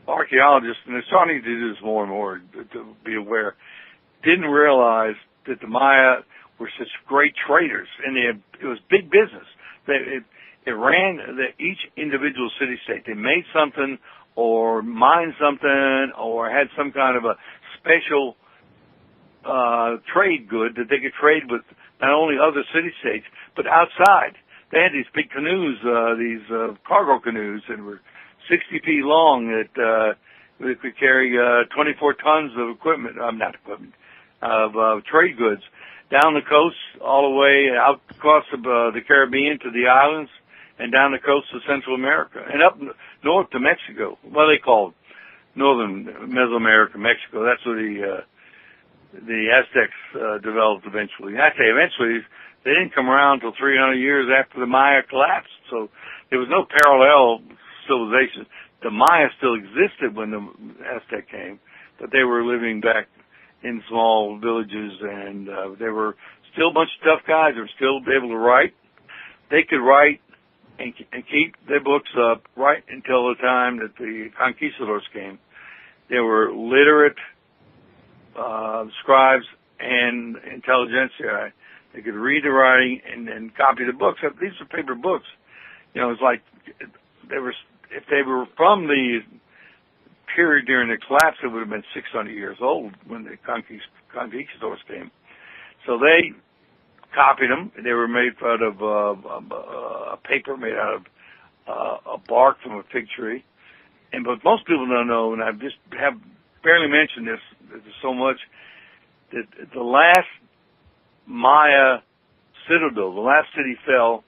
archaeologists, and they're starting to do this more and more to be aware, didn't realize that the Maya were such great traders, and it was big business. It ran each individual city-state. They made something or mined something or had some kind of a special trade good that they could trade with not only other city-states, but outside. They had these big canoes, these cargo canoes that were 60 feet long that they could carry 24 tons of equipment, of trade goods down the coast all the way out across the Caribbean to the islands and down the coast of Central America and up north to Mexico. Well, they called northern Mesoamerica, Mexico. That's where the Aztecs developed eventually. And I say eventually, they didn't come around until 300 years after the Maya collapsed. So there was no parallel civilization. The Maya still existed when the Aztec came, but they were living back in small villages, and they were still a bunch of tough guys. They were still able to write. They could write and keep their books up right until the time that the conquistadors came. They were literate scribes and intelligentsia. They could read the writing and copy the books. These are paper books. It's like if they were from the period during the collapse, it would have been 600 years old when the conquistadors came. So they copied them. They were made out of a paper made out of a bark from a fig tree. But most people don't know, and I just have barely mentioned this, there's so much, that the last Maya citadel, the last city fell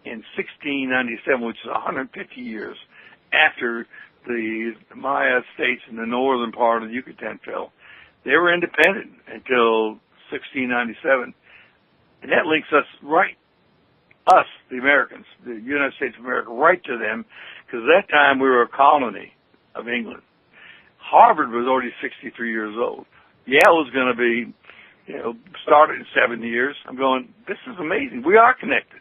in 1697, which is 150 years after the Maya states in the northern part of the Yucatan fell. They were independent until 1697. And that links us, the Americans, the United States of America, right to them, because at that time we were a colony of England. Harvard was already 63 years old. Yale was going to be, started in 7 years. I'm going, this is amazing. We are connected.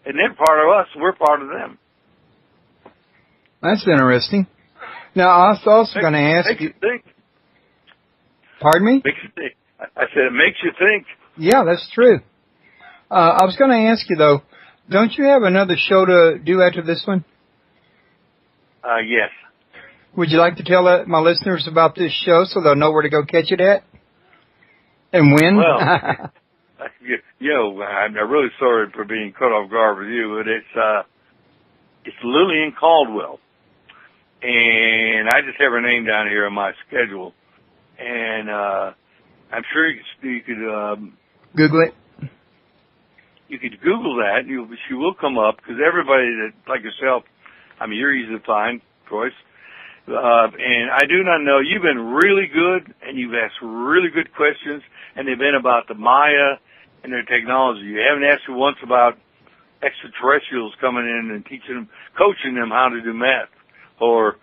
And they're part of us, we're part of them. That's interesting. Now, I was also going to ask you... Makes you think. Pardon me? Makes you think. I said it makes you think. Yeah, that's true. I was going to ask you, though, don't you have another show to do after this one? Yes. Would you like to tell my listeners about this show so they'll know where to go catch it at? And when? Well, I'm really sorry for being caught off guard with you, but it's Lillian Caldwell. And I just have her name down here on my schedule. And I'm sure you could... Google it? You could Google that. She will come up, because everybody that, like yourself, you're easy to find, Joyce. And I do not know, you've been really good, and you've asked really good questions, and they've been about the Maya and their technology. You haven't asked me once about extraterrestrials coming in and coaching them how to do math, or,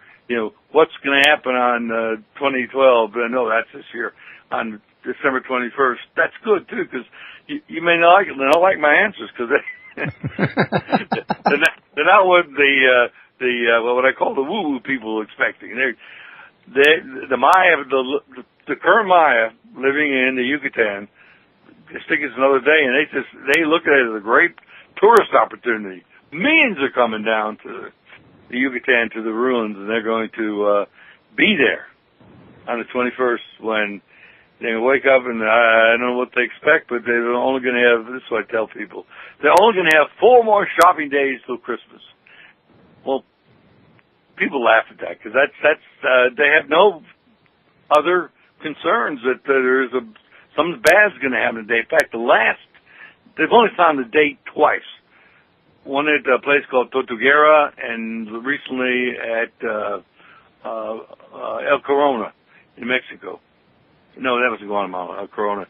what's going to happen on 2012. No, that's this year, on December 21st. That's good, too, because you may not like it. They don't like my answers, because they're not what what I call the woo-woo people expecting. The Maya, the current Maya living in the Yucatan, just think it's another day, and they look at it as a great tourist opportunity. Millions are coming down to the Yucatan, to the ruins, and they're going to be there on the 21st when they wake up, and I don't know what they expect, but they're only going to have, this is what I tell people, they're only going to have 4 more shopping days till Christmas. Well, people laugh at that, because they have no other concerns that there's something bad's going to happen today. In fact, they've only found the date twice. one at a place called Tortuguera, and recently at El Corona in Mexico. No, that was Guatemala, El Corona.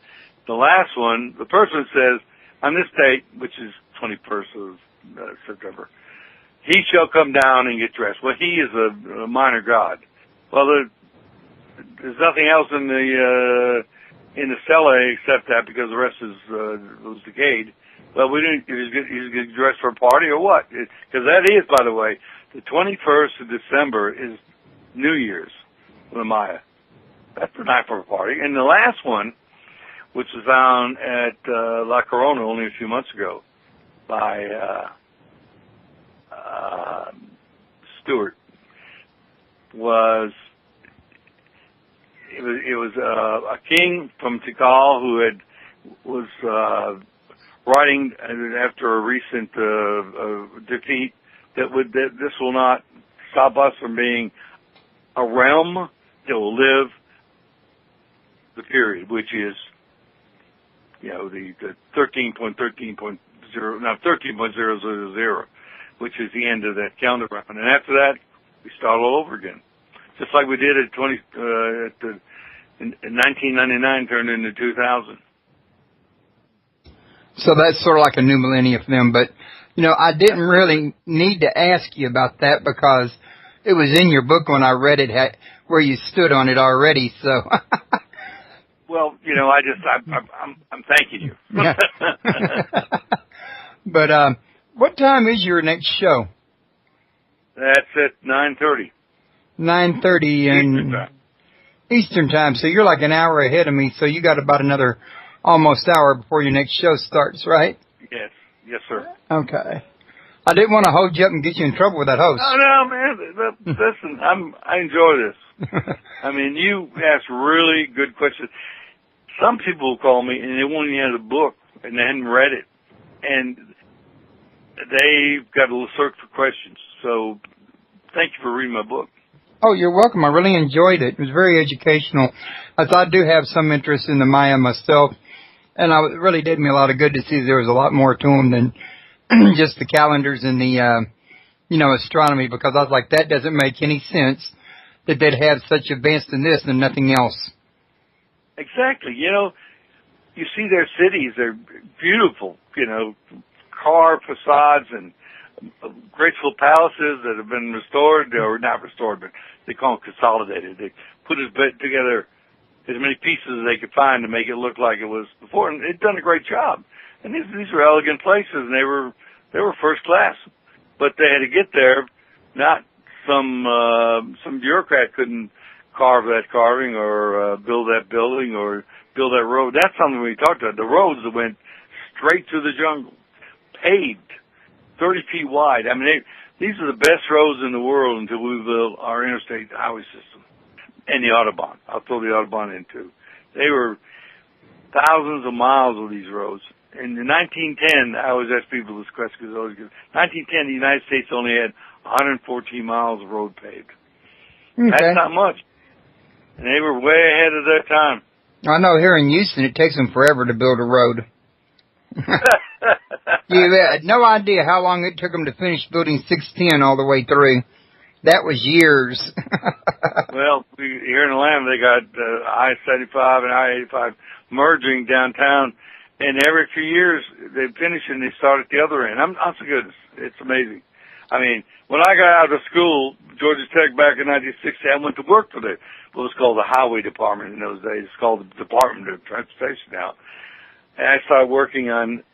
The last one, the person says, on this date, which is 21st of September, he shall come down and get dressed. Well, he is a minor god. Well, there's nothing else in the cella except that, because the rest was decayed. Well, we didn't. He's getting dressed for a party or what? Because that is, by the way, the 21st of December is New Year's for the Maya. That's the night for a party. And the last one, which was found at La Corona only a few months ago by Stewart, was a king from Tikal who was writing after a recent defeat that this will not stop us from being a realm that will live the period, which is, the 13.000, which is the end of that calendar round. And after that, we start all over again. Just like we did in 1999 turned into 2000. So that's sort of like a new millennium for them. But, I didn't really need to ask you about that because it was in your book when I read it, where you stood on it already. So. Well, I'm thanking you. But what time is your next show? That's at 9:30. 9:30 in Eastern time. So you're like an hour ahead of me. So you got about another almost hour before your next show starts, right? Yes, sir. Okay. I didn't want to hold you up and get you in trouble with that host. Oh, no, man. Listen, I enjoy this. I mean, you ask really good questions. Some people will call me and they won't even have the book and they hadn't read it, and they've got to search for questions. So, thank you for reading my book. Oh, you're welcome. I really enjoyed it. It was very educational. I do have some interest in the Maya myself, and it really did me a lot of good to see there was a lot more to them than just the calendars and the, astronomy, because I was like, that doesn't make any sense that they'd have such advanced in this and nothing else. Exactly. You see their cities, they're beautiful, carved facades and graceful palaces that have been restored, or not restored, but they call them consolidated. They put together as many pieces as they could find to make it look like it was before, and they've done a great job. And these were elegant places, and they were first class. But they had to get there. Not some bureaucrat couldn't carve that carving or build that building or build that road. That's something we talked about. The roads that went straight to the jungle, paved, 30 feet wide. I mean, these are the best roads in the world until we built our interstate highway system and the Autobahn. I'll throw the Autobahn in too. They were thousands of miles of these roads. In 1910, I always ask people this question because 1910, the United States only had 114 miles of road paved. Okay. That's not much. And they were way ahead of their time. I know here in Houston, it takes them forever to build a road. You had no idea how long it took them to finish building 610 all the way through. That was years. Well, here in Atlanta, they got I-75 and I-85 merging downtown. And every few years, they finish and they start at the other end. I'm so good. It's amazing. I mean, when I got out of school, Georgia Tech back in 1960, I went to work for what was called the Highway Department in those days. It's called the Department of Transportation now. And I started working on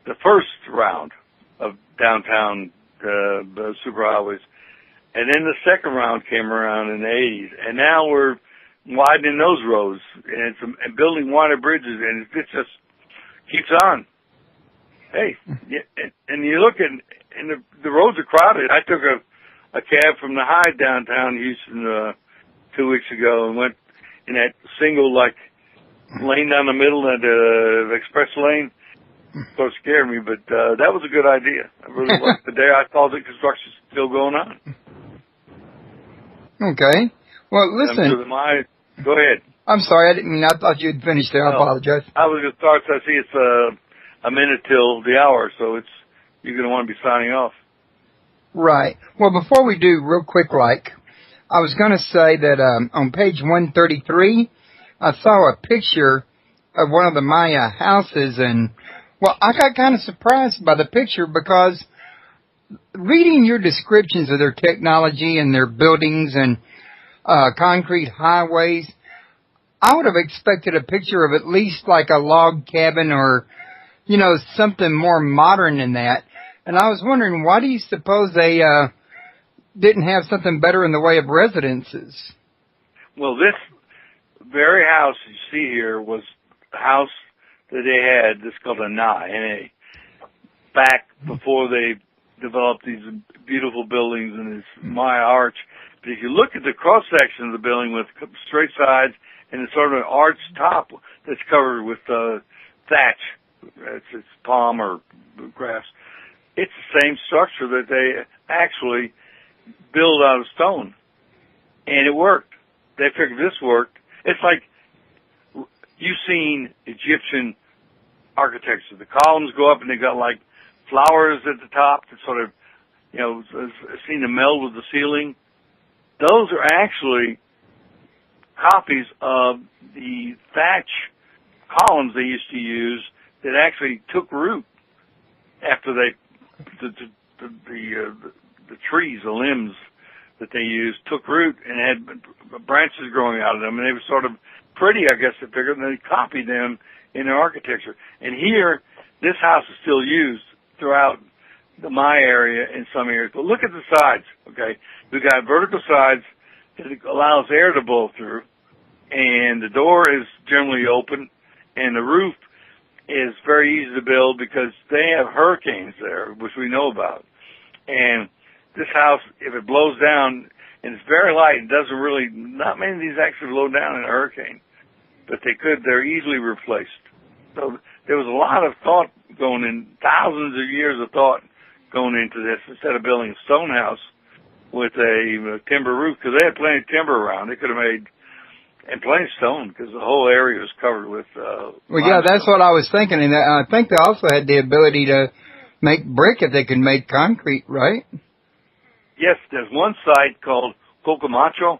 the first round of downtown superhighways. And then the second round came around in the 80s. And now we're widening those roads and building wider bridges, and it just keeps on. Hey, and you look at, and the roads are crowded. I took a cab from the Hyde downtown Houston 2 weeks ago and went in that single lane down the middle, that express lane. So it scared me, but that was a good idea. I really liked the day I saw the construction still going on. Okay. Well, listen. Go ahead. I'm sorry, I thought you'd finished there. I apologize. I was going to start, so I see it's a minute till the hour, so you're going to want to be signing off. Right. Well, before we do, real quick, I was going to say that on page 133, I saw a picture of one of the Maya houses, and, well, I got kind of surprised by the picture because reading your descriptions of their technology and their buildings and concrete highways, I would have expected a picture of at least like a log cabin or, you know, something more modern than that. And I was wondering, why do you suppose they didn't have something better in the way of residences? Well, this very house you see here was a house that they had, this is called a N-A, back before they developed these beautiful buildings and this Maya arch. But if you look at the cross-section of the building with straight sides and it's sort of an arched top that's covered with thatch, it's palm or grass, it's the same structure that they actually build out of stone. And it worked. They figured this worked. It's like you've seen Egyptian architecture. The columns go up and they got like flowers at the top that sort of, you know, seem to meld with the ceiling. Those are actually copies of the thatch columns they used to use that actually took root after the trees, the limbs that they used took root and had branches growing out of them, and they were sort of pretty, I guess they figured, and they copied them in their architecture. And here, this house is still used throughout the Maya area in some areas. But look at the sides, okay? We've got vertical sides that allows air to blow through, and the door is generally open, and the roof is very easy to build because they have hurricanes there, which we know about. And this house, if it blows down, and it's very light, it doesn't really, not many of these actually blow down in a hurricane, but they're easily replaced. So there was a lot of thought going in, thousands of years of thought going into this instead of building a stone house with a timber roof, because they had plenty of timber around. They could have made, and plenty of stone, because the whole area was covered with well, yeah, that's what I was thinking. And I think they also had the ability to make brick if they could make concrete, right? Yes, there's one site called Cocamacho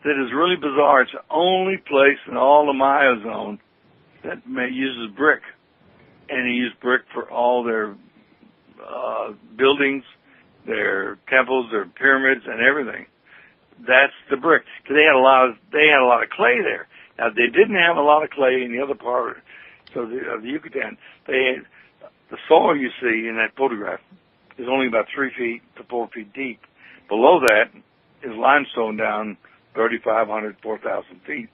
that is really bizarre. It's the only place in all the Maya zone that uses brick. And they use brick for all their buildings, their temples, their pyramids, and everything. That's the brick. They had a lot of clay there. Now they didn't have a lot of clay in the other part of the Yucatan. The soil you see in that photograph is only about 3 feet to 4 feet deep. Below that is limestone down 3,500, 4,000 feet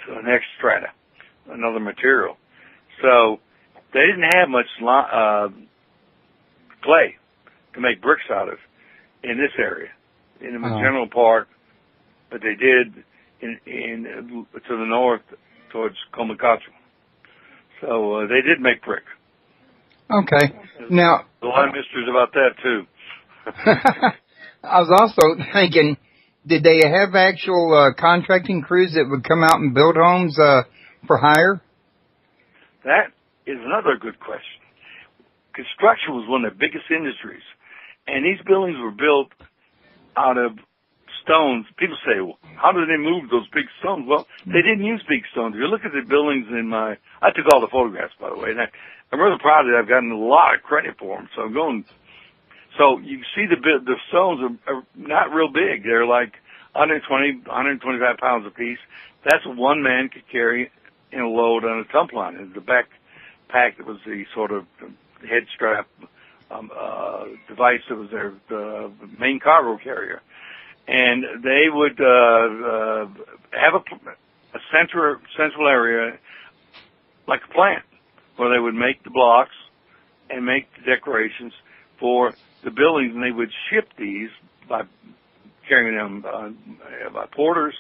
to the next strata, another material. So they didn't have much clay to make bricks out of in this area, in the general part, but they did to the north towards Comacacho. So they did make brick. Okay. Now, there's a lot of mysteries about that too. I was also thinking, did they have actual contracting crews that would come out and build homes for hire? That is another good question. Construction was one of the biggest industries, and these buildings were built out of stones. People say, well, how did they move those big stones? Well, they didn't use big stones. If you look at the buildings I took all the photographs, by the way, and I'm really proud that I've gotten a lot of credit for them. So you see the stones are not real big. They're like 120, 125 pounds apiece. That's what one man could carry in a load on a dump line. And the backpack that was the sort of head strap device that was the main cargo carrier. And they would have a central area like a plant where they would make the blocks and make the decorations for the buildings, and they would ship these by carrying them by porters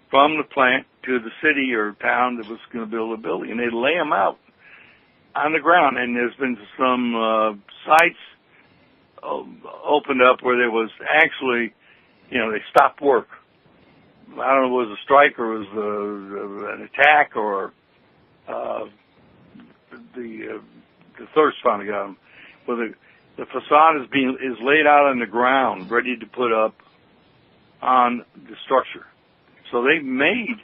from the plant to the city or town that was going to build a building, and they'd lay them out on the ground. And there's been some sites opened up where there was actually, they stopped work. I don't know if it was a strike or it was an attack or the thirst finally got them. where the facade is laid out on the ground, ready to put up on the structure. So they made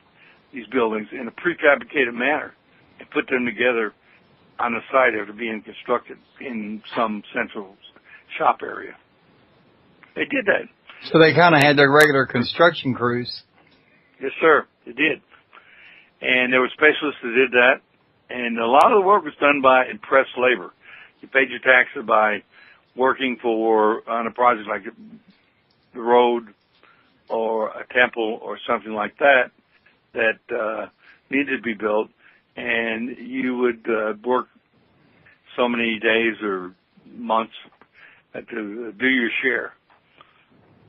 these buildings in a prefabricated manner and put them together on the site after being constructed in some central shop area. They did that. So they kind of had their regular construction crews. Yes, sir. They did. And there were specialists that did that. And a lot of the work was done by impressed labor. You paid your taxes by working on a project like the road or a temple or something like that needed to be built. And you would work so many days or months to do your share.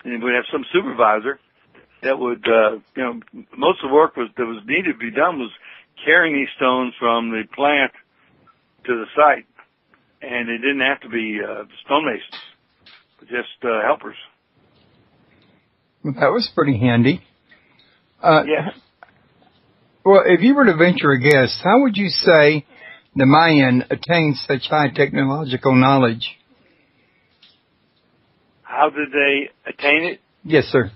And we'd have some supervisor that would, most of the work that was needed to be done was carrying these stones from the plant to the site. And they didn't have to be stonemasons, but just helpers. Well, that was pretty handy. Yes. Well, if you were to venture a guess, how would you say the Mayan attained such high technological knowledge? How did they attain it? Yes, sir.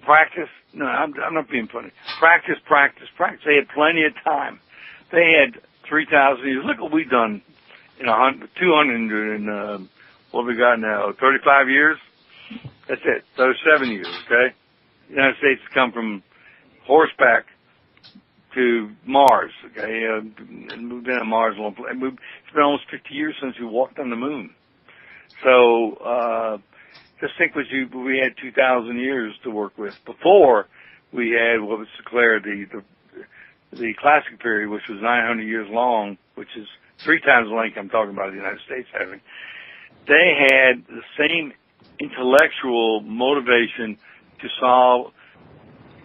Practice. No, I'm not being funny. Practice. They had plenty of time. They had 3,000 years. Look what we've done in 200 and what have we got now? 35 years? That's it. Those 7 years, okay? The United States has come from horseback to Mars, okay? And we've been at Mars a long time. It's been almost 50 years since we walked on the moon. So, just think we had 2,000 years to work with before we had what was declared the classic period, which was 900 years long, which is 3 times the length I'm talking about the United States having. They had the same intellectual motivation to solve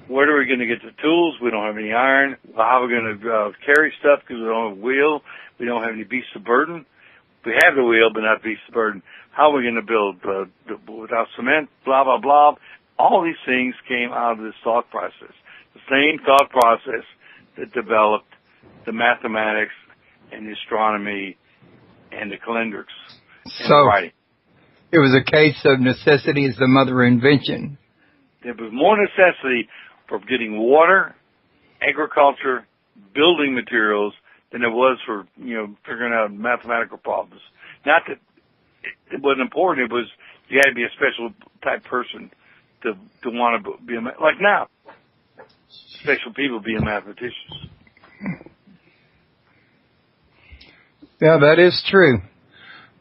where are we going to get the tools? We don't have any iron. How are we going to carry stuff because we don't have a wheel? We don't have any beasts of burden. We have the wheel, but not beasts of burden. How are we going to build without cement? Blah, blah, blah. All these things came out of this thought process. The same thought process that developed the mathematics and the astronomy and the calendrics and the writing. It was a case of necessity is the mother of invention. There was more necessity for getting water, agriculture, building materials than there was for, figuring out mathematical problems. Not that it wasn't important. It was you had to be a special type person to want to be like now. Special people being mathematicians. Yeah, that is true.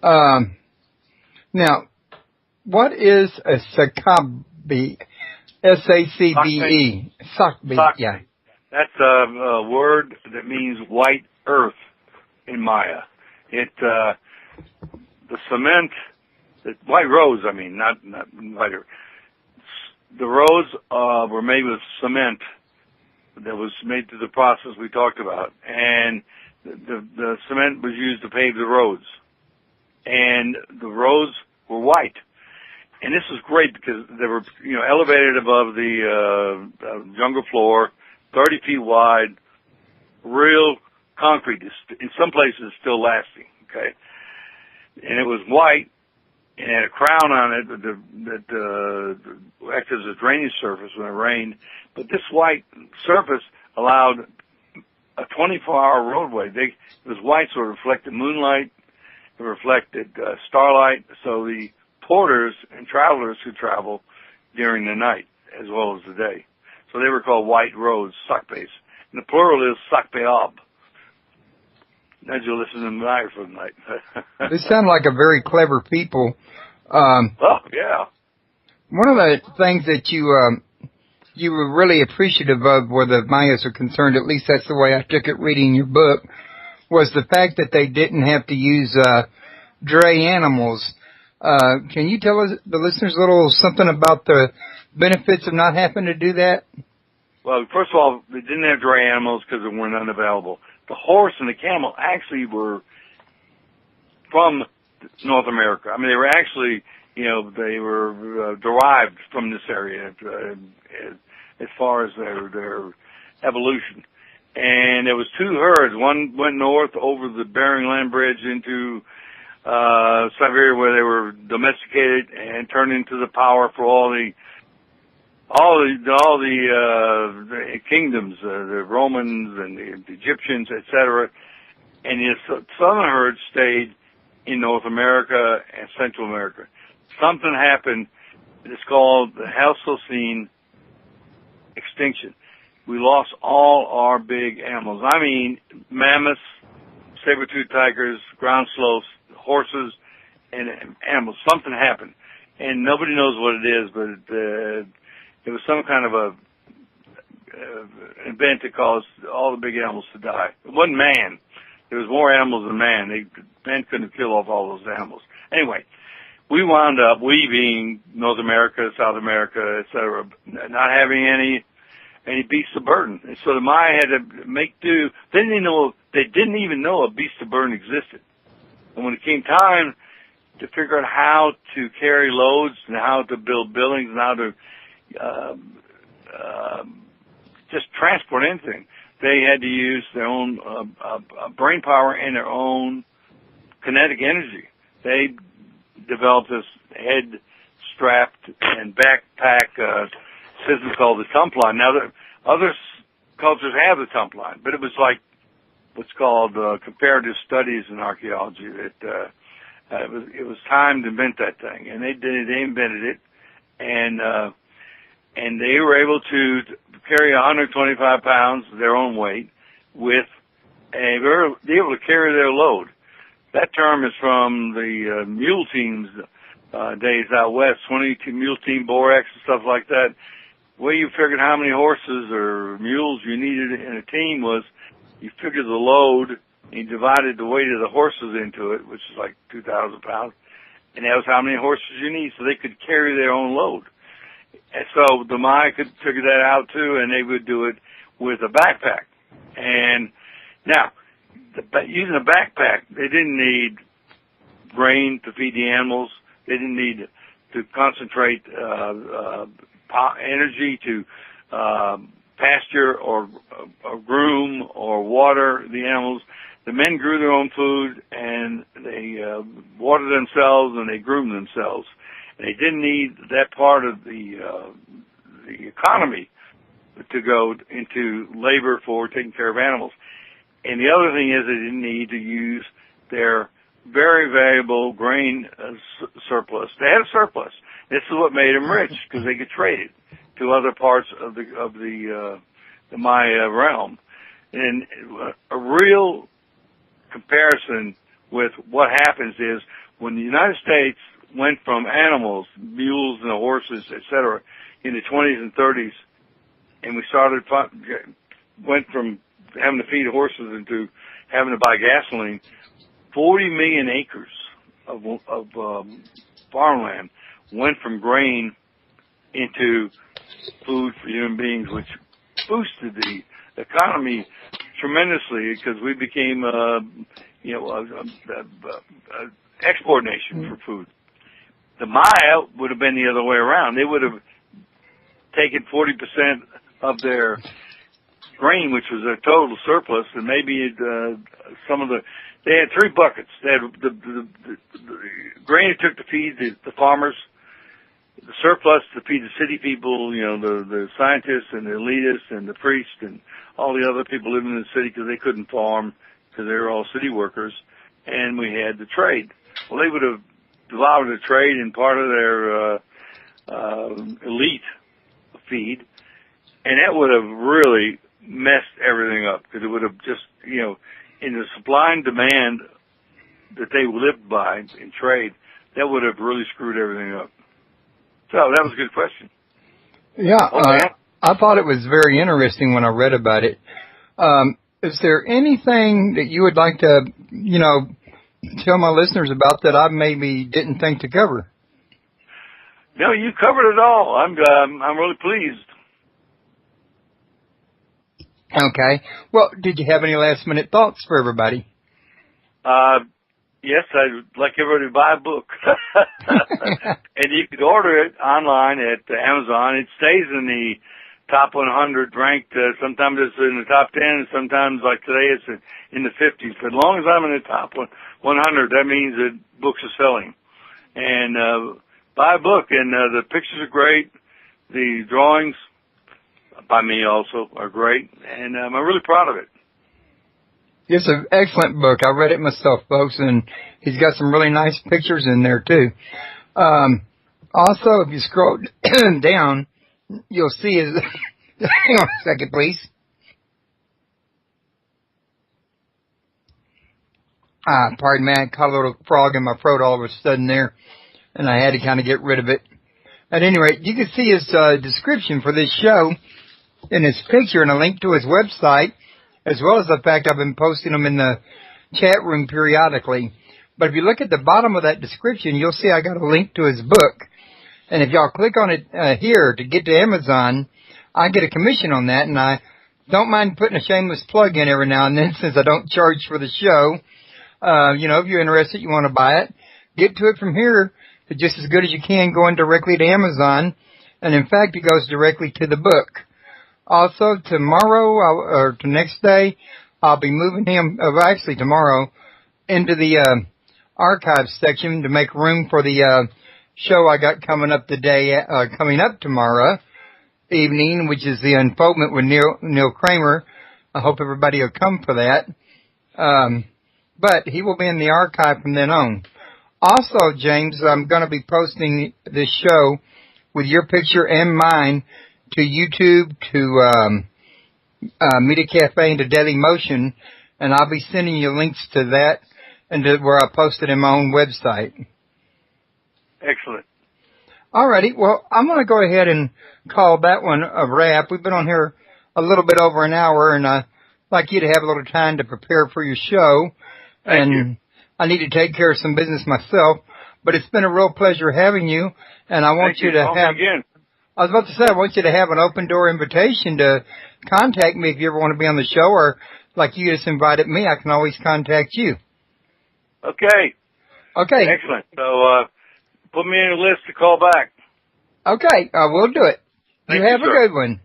Now, what is a Sacbe? S-A-C-B-E. Sacbe. Yeah. That's a word that means white earth in Maya. The cement, the white roads, I mean, not white earth. The roads were made with cement that was made through the process we talked about. And the cement was used to pave the roads. And the roads were white. And this was great because they were, elevated above the jungle floor, 30 feet wide, real concrete. In some places, still lasting. Okay, and it was white and had a crown on it that acted as a drainage surface when it rained. But this white surface allowed a 24-hour roadway. It was white, so it reflected moonlight, it reflected starlight, so the porters and travelers could travel during the night as well as the day. So they were called white roads, Sacbes. And the plural is Sacbeab. As you listen to Maya for the night. They sound like a very clever people. Oh, yeah. One of the things that you were really appreciative of where the Mayas are concerned, at least that's the way I took it reading your book, was the fact that they didn't have to use dray animals. Can you tell us, the listeners, a little something about the benefits of not having to do that? Well, first of all, they didn't have dray animals because they weren't unavailable. The horse and the camel actually were from North America. I mean, they were actually, they were derived from this area as far as their evolution. and there was two herds. One went north over the Bering Land Bridge into Siberia, where they were domesticated and turned into the power for all the kingdoms, the Romans and the Egyptians, etc. And the southern herd stayed in North America and Central America. Something happened. It's called the Halcyon extinction. We lost all our big animals. I mean, mammoths, saber-toothed tigers, ground sloths, horses, and animals. Something happened, and nobody knows what it is, but it was some kind of a event that caused all the big animals to die. It wasn't man. There was more animals than man. Man couldn't kill off all those animals. Anyway, we wound up, we being North America, South America, etc., not having any beasts of burden. And so the Maya had to make do. They didn't even know a beast of burden existed. And when it came time to figure out how to carry loads and how to build buildings and how to just transport anything, they had to use their own brain power and their own kinetic energy. They developed this head-strapped and backpack system called the tump line. Now, other cultures have the tump line, but it was like what's called comparative studies in archaeology. That it was time to invent that thing, and they invented it, and they were able to carry 125 pounds, their own weight, they were able to carry their load. That term is from the mule teams days out west, 22 mule team borax and stuff like that. The way you figured how many horses or mules you needed in a team was you figured the load and you divided the weight of the horses into it, which is like 2,000 pounds, and that was how many horses you need, so they could carry their own load. And so the Maya could figure that out too, and they would do it with a backpack. And now, using a backpack, they didn't need grain to feed the animals. They didn't need to concentrate energy to pasture or groom or water the animals. The men grew their own food, and they watered themselves and they groomed themselves. And they didn't need that part of the economy to go into labor for taking care of animals. And the other thing is they didn't need to use their very valuable grain surplus. They had a surplus. This is what made them rich, because they could trade it to other parts of the Maya realm. And a real comparison with what happens is when the United States went from animals, mules and horses, etc., in the 20s and 30s, and we went from having to feed horses into having to buy gasoline, 40 million acres of farmland went from grain into food for human beings, which boosted the economy tremendously because we became, export nation for food. The Maya would have been the other way around. They would have taken 40% of their grain, which was their total surplus, and maybe they had three buckets. They had the grain it took to feed the farmers, the surplus to feed the city people, the scientists and the elitists and the priests and all the other people living in the city because they couldn't farm because they were all city workers, and we had the trade. Well, they would have devoured the trade and part of their elite feed, and that would have really messed everything up because it would have just, in the supply and demand that they lived by in trade, that would have really screwed everything up. So that was a good question. Yeah, I thought it was very interesting when I read about it. Is there anything that you would like to, tell my listeners about that I maybe didn't think to cover? No, you covered it all. I'm really pleased. Okay. Well, did you have any last-minute thoughts for everybody? Yes, I'd like everybody to buy a book. And you could order it online at Amazon. It stays in the top 100 ranked. Sometimes it's in the top 10, and sometimes, like today, it's in the 50s. But as long as I'm in the top 100, that means that books are selling. And buy a book, and the pictures are great. The drawings by me also are great, and I'm really proud of it. It's an excellent book. I read it myself, folks, and he's got some really nice pictures in there, too. Also, if you scroll down, you'll see his... Hang on a second, please. Pardon me, I caught a little frog in my throat all of a sudden there, and I had to kind of get rid of it. At any rate, you can see his description for this show in his picture and a link to his website, as well as the fact I've been posting them in the chat room periodically. But if you look at the bottom of that description, you'll see I got a link to his book. And if y'all click on it here to get to Amazon, I get a commission on that, and I don't mind putting a shameless plug in every now and then since I don't charge for the show. If you're interested, you want to buy it, get to it from here. It's just as good as you can going directly to Amazon. And in fact, it goes directly to the book. Also, tomorrow, or the next day, I'll be moving him, actually tomorrow, into the archives section to make room for the show I got coming up tomorrow evening, which is the Unfoldment with Neil Kramer. I hope everybody will come for that. But he will be in the archive from then on. Also, James, I'm going to be posting this show with your picture and mine to YouTube, to Media Cafe, and to Daily Motion, and I'll be sending you links to that and to where I posted in my own website. Excellent. Alrighty, well, I'm going to go ahead and call that one a wrap. We've been on here a little bit over an hour, and I'd like you to have a little time to prepare for your show. Thank you. I need to take care of some business myself, but it's been a real pleasure having you, and I want you to have... Again. I was about to say, I want you to have an open door invitation to contact me if you ever want to be on the show, or like you just invited me, I can always contact you. Okay. Okay. Excellent. So, put me in a list to call back. Okay, we'll do it. Thank you have you, a good one.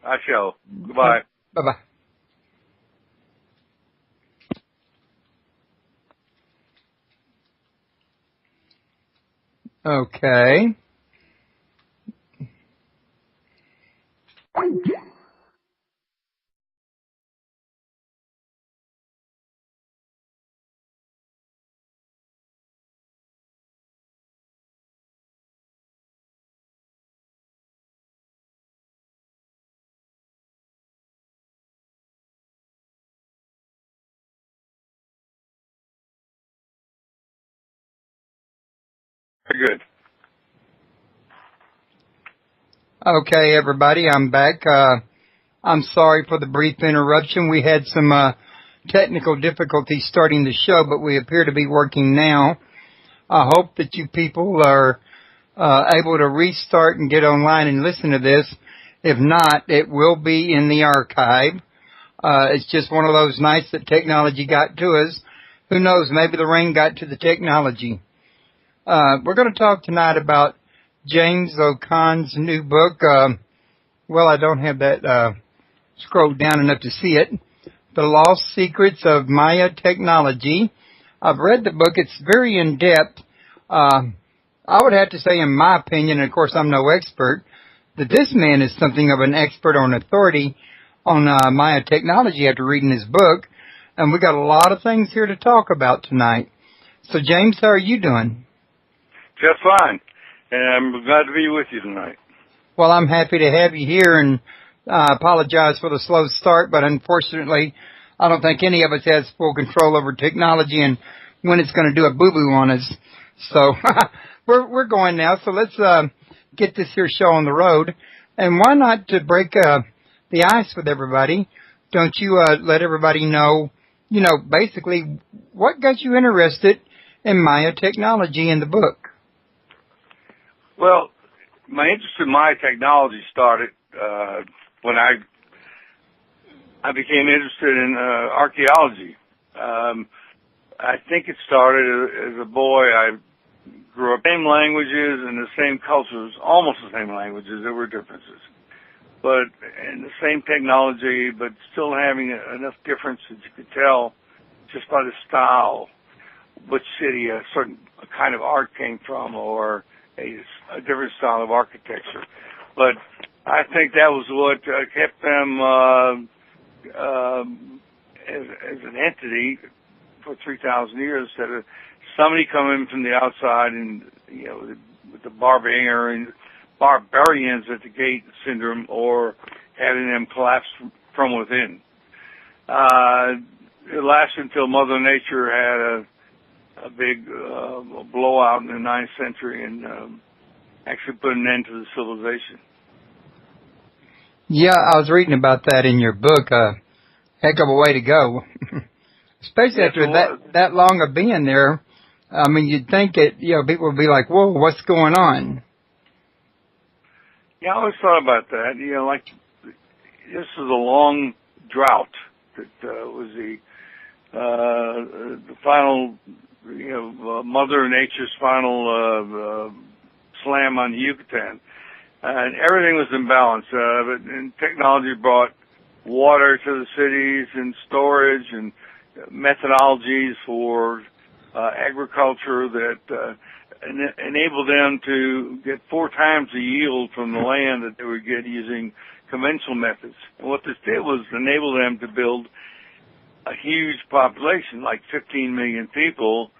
I shall. Goodbye. Bye-bye. Okay. Very good. Okay, everybody, I'm back. I'm sorry for the brief interruption. We had some technical difficulties starting the show, but we appear to be working now. I hope that you people are able to restart and get online and listen to this. If not, it will be in the archive. It's just one of those nights that technology got to us. Who knows, maybe the rain got to the technology. We're going to talk tonight about James Okon's new book. I don't have that scrolled down enough to see it. The Lost Secrets of Maya Technology. I've read the book. It's very in-depth. I would have to say, in my opinion, and of course I'm no expert, that this man is something of an expert or an authority on Maya technology after reading his book. And we got a lot of things here to talk about tonight. So, James, how are you doing? Just fine. And I'm glad to be with you tonight. Well, I'm happy to have you here, and I apologize for the slow start, but unfortunately, I don't think any of us has full control over technology and when it's going to do a boo-boo on us. So, we're going now, so let's get this here show on the road. And why not to break the ice with everybody? Don't you let everybody know, basically what got you interested in Maya technology in the book? Well, my interest in Maya technology started when I became interested in archaeology. I think it started as a boy. I grew up in the same languages and the same cultures, almost the same languages. There were differences. but and the same technology, but still having enough difference that you could tell just by the style which city a certain kind of art came from, or a different style of architecture. But I think that was what kept them as an entity for 3,000 years. That somebody come in from the outside and, you know, with the barbarians at the gate syndrome, or having them collapse from within. It lasted until Mother Nature had a big blowout in the 9th century and actually put an end to the civilization. Yeah, I was reading about that in your book. Heck of a way to go. Especially after that long of being there. I mean, you'd think it, you know, people would be like, whoa, what's going on? Yeah, I always thought about that. You know, like, this is a long drought that was the final, you know, Mother Nature's final slam on the Yucatan. And everything was in balance. And technology brought water to the cities and storage and methodologies for agriculture that enabled them to get 4 times the yield from the land that they would get using conventional methods. And what this did was enable them to build a huge population, like 15 million people,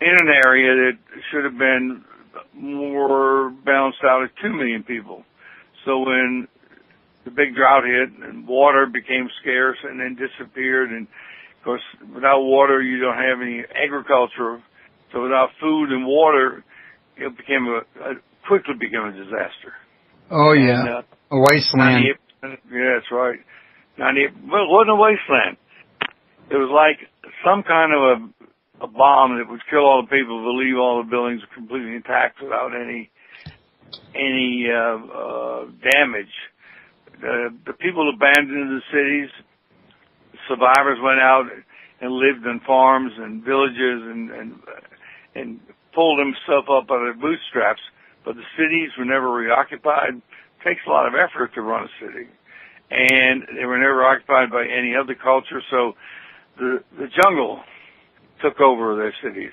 in an area that should have been more balanced out at 2 million people. So when the big drought hit and water became scarce and then disappeared, and of course without water you don't have any agriculture, so without food and water it became quickly became a disaster. Oh yeah, and, a wasteland. Yeah, that's right. Well, it wasn't a wasteland. It was like some kind of a bomb that would kill all the people, but leave all the buildings completely intact without any damage. The people abandoned the cities. Survivors went out and lived in farms and villages and pulled themselves up by their bootstraps. But the cities were never reoccupied. It takes a lot of effort to run a city, and they were never occupied by any other culture. So the jungle took over their cities,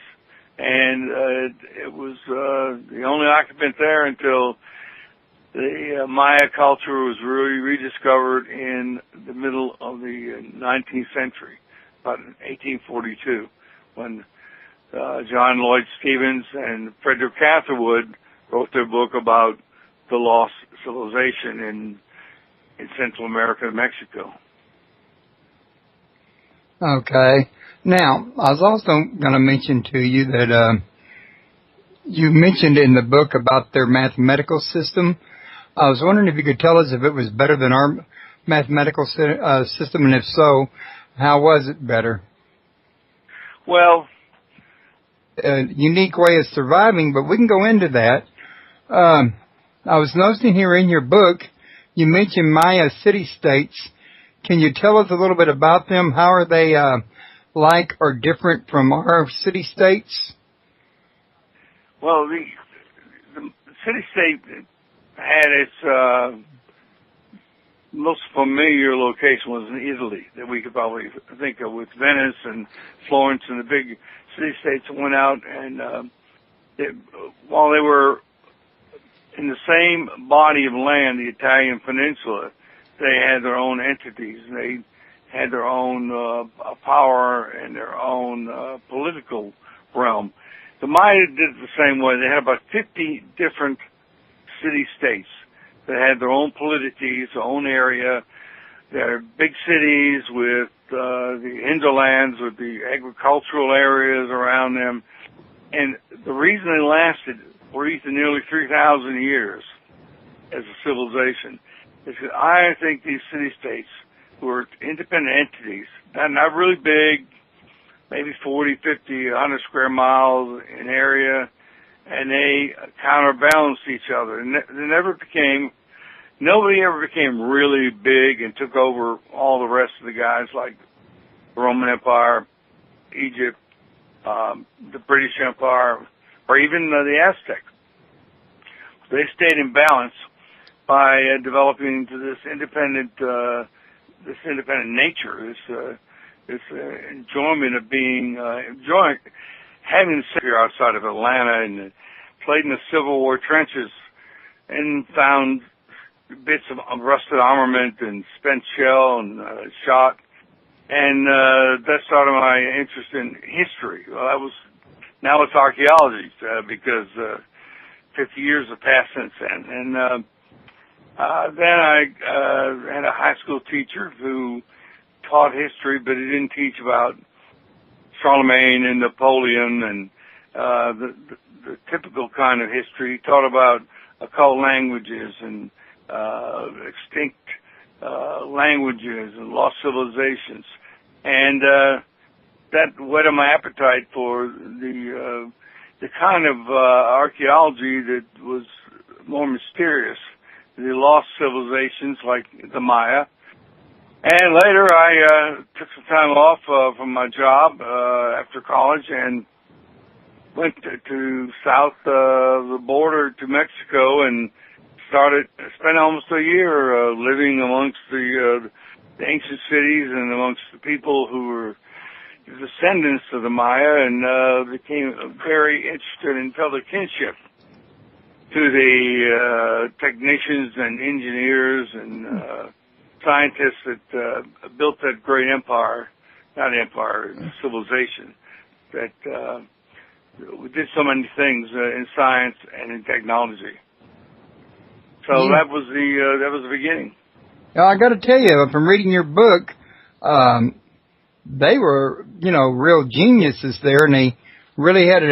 and it was the only occupant there until the Maya culture was really rediscovered in the middle of the 19th century, about 1842, when John Lloyd Stevens and Frederick Catherwood wrote their book about the lost civilization in Central America and Mexico. Okay. Now, I was also going to mention to you that you mentioned in the book about their mathematical system. I was wondering if you could tell us if it was better than our mathematical system, and if so, how was it better? Well, a unique way of surviving, but we can go into that. I was noticing here in your book, you mentioned Maya city-states. Can you tell us a little bit about them? How are they like or different from our city-states? Well, the city-state had its most familiar location was in Italy, that we could probably think of, with Venice and Florence and the big city-states that went out. And while they were in the same body of land, the Italian peninsula, they had their own entities. They had their own power and their own political realm. The Maya did it the same way. They had about 50 different city-states that had their own polities, their own area. They're big cities with the hinterlands, with the agricultural areas around them. And the reason they lasted for nearly 3,000 years as a civilization is that I think these city-states were independent entities, not really big, maybe 40, 50, 100 square miles in area, and they counterbalanced each other. And nobody ever became really big and took over all the rest of the guys, like the Roman Empire, Egypt, the British Empire, or even the Aztecs. They stayed in balance, by developing into this independent nature, this enjoyment of having sat here outside of Atlanta and played in the Civil War trenches and found bits of rusted armament and spent shell and shot. And that started my interest in history. Well, now it's archaeology because 50 years have passed since then. And then I had a high school teacher who taught history, but he didn't teach about Charlemagne and Napoleon and the typical kind of history. He taught about occult languages and extinct languages and lost civilizations, and that whetted my appetite for the kind of archaeology that was more mysterious, the lost civilizations like the Maya. And later I took some time off from my job after college and went to south of the border to Mexico and spent almost a year living amongst the ancient cities and amongst the people who were descendants of the Maya, and became very interested and felt a kinship to the technicians and engineers and scientists that built that great civilization that we did so many things in science and in technology. So that was the beginning. Now, I got to tell you, from reading your book, they were, real geniuses there, and they really had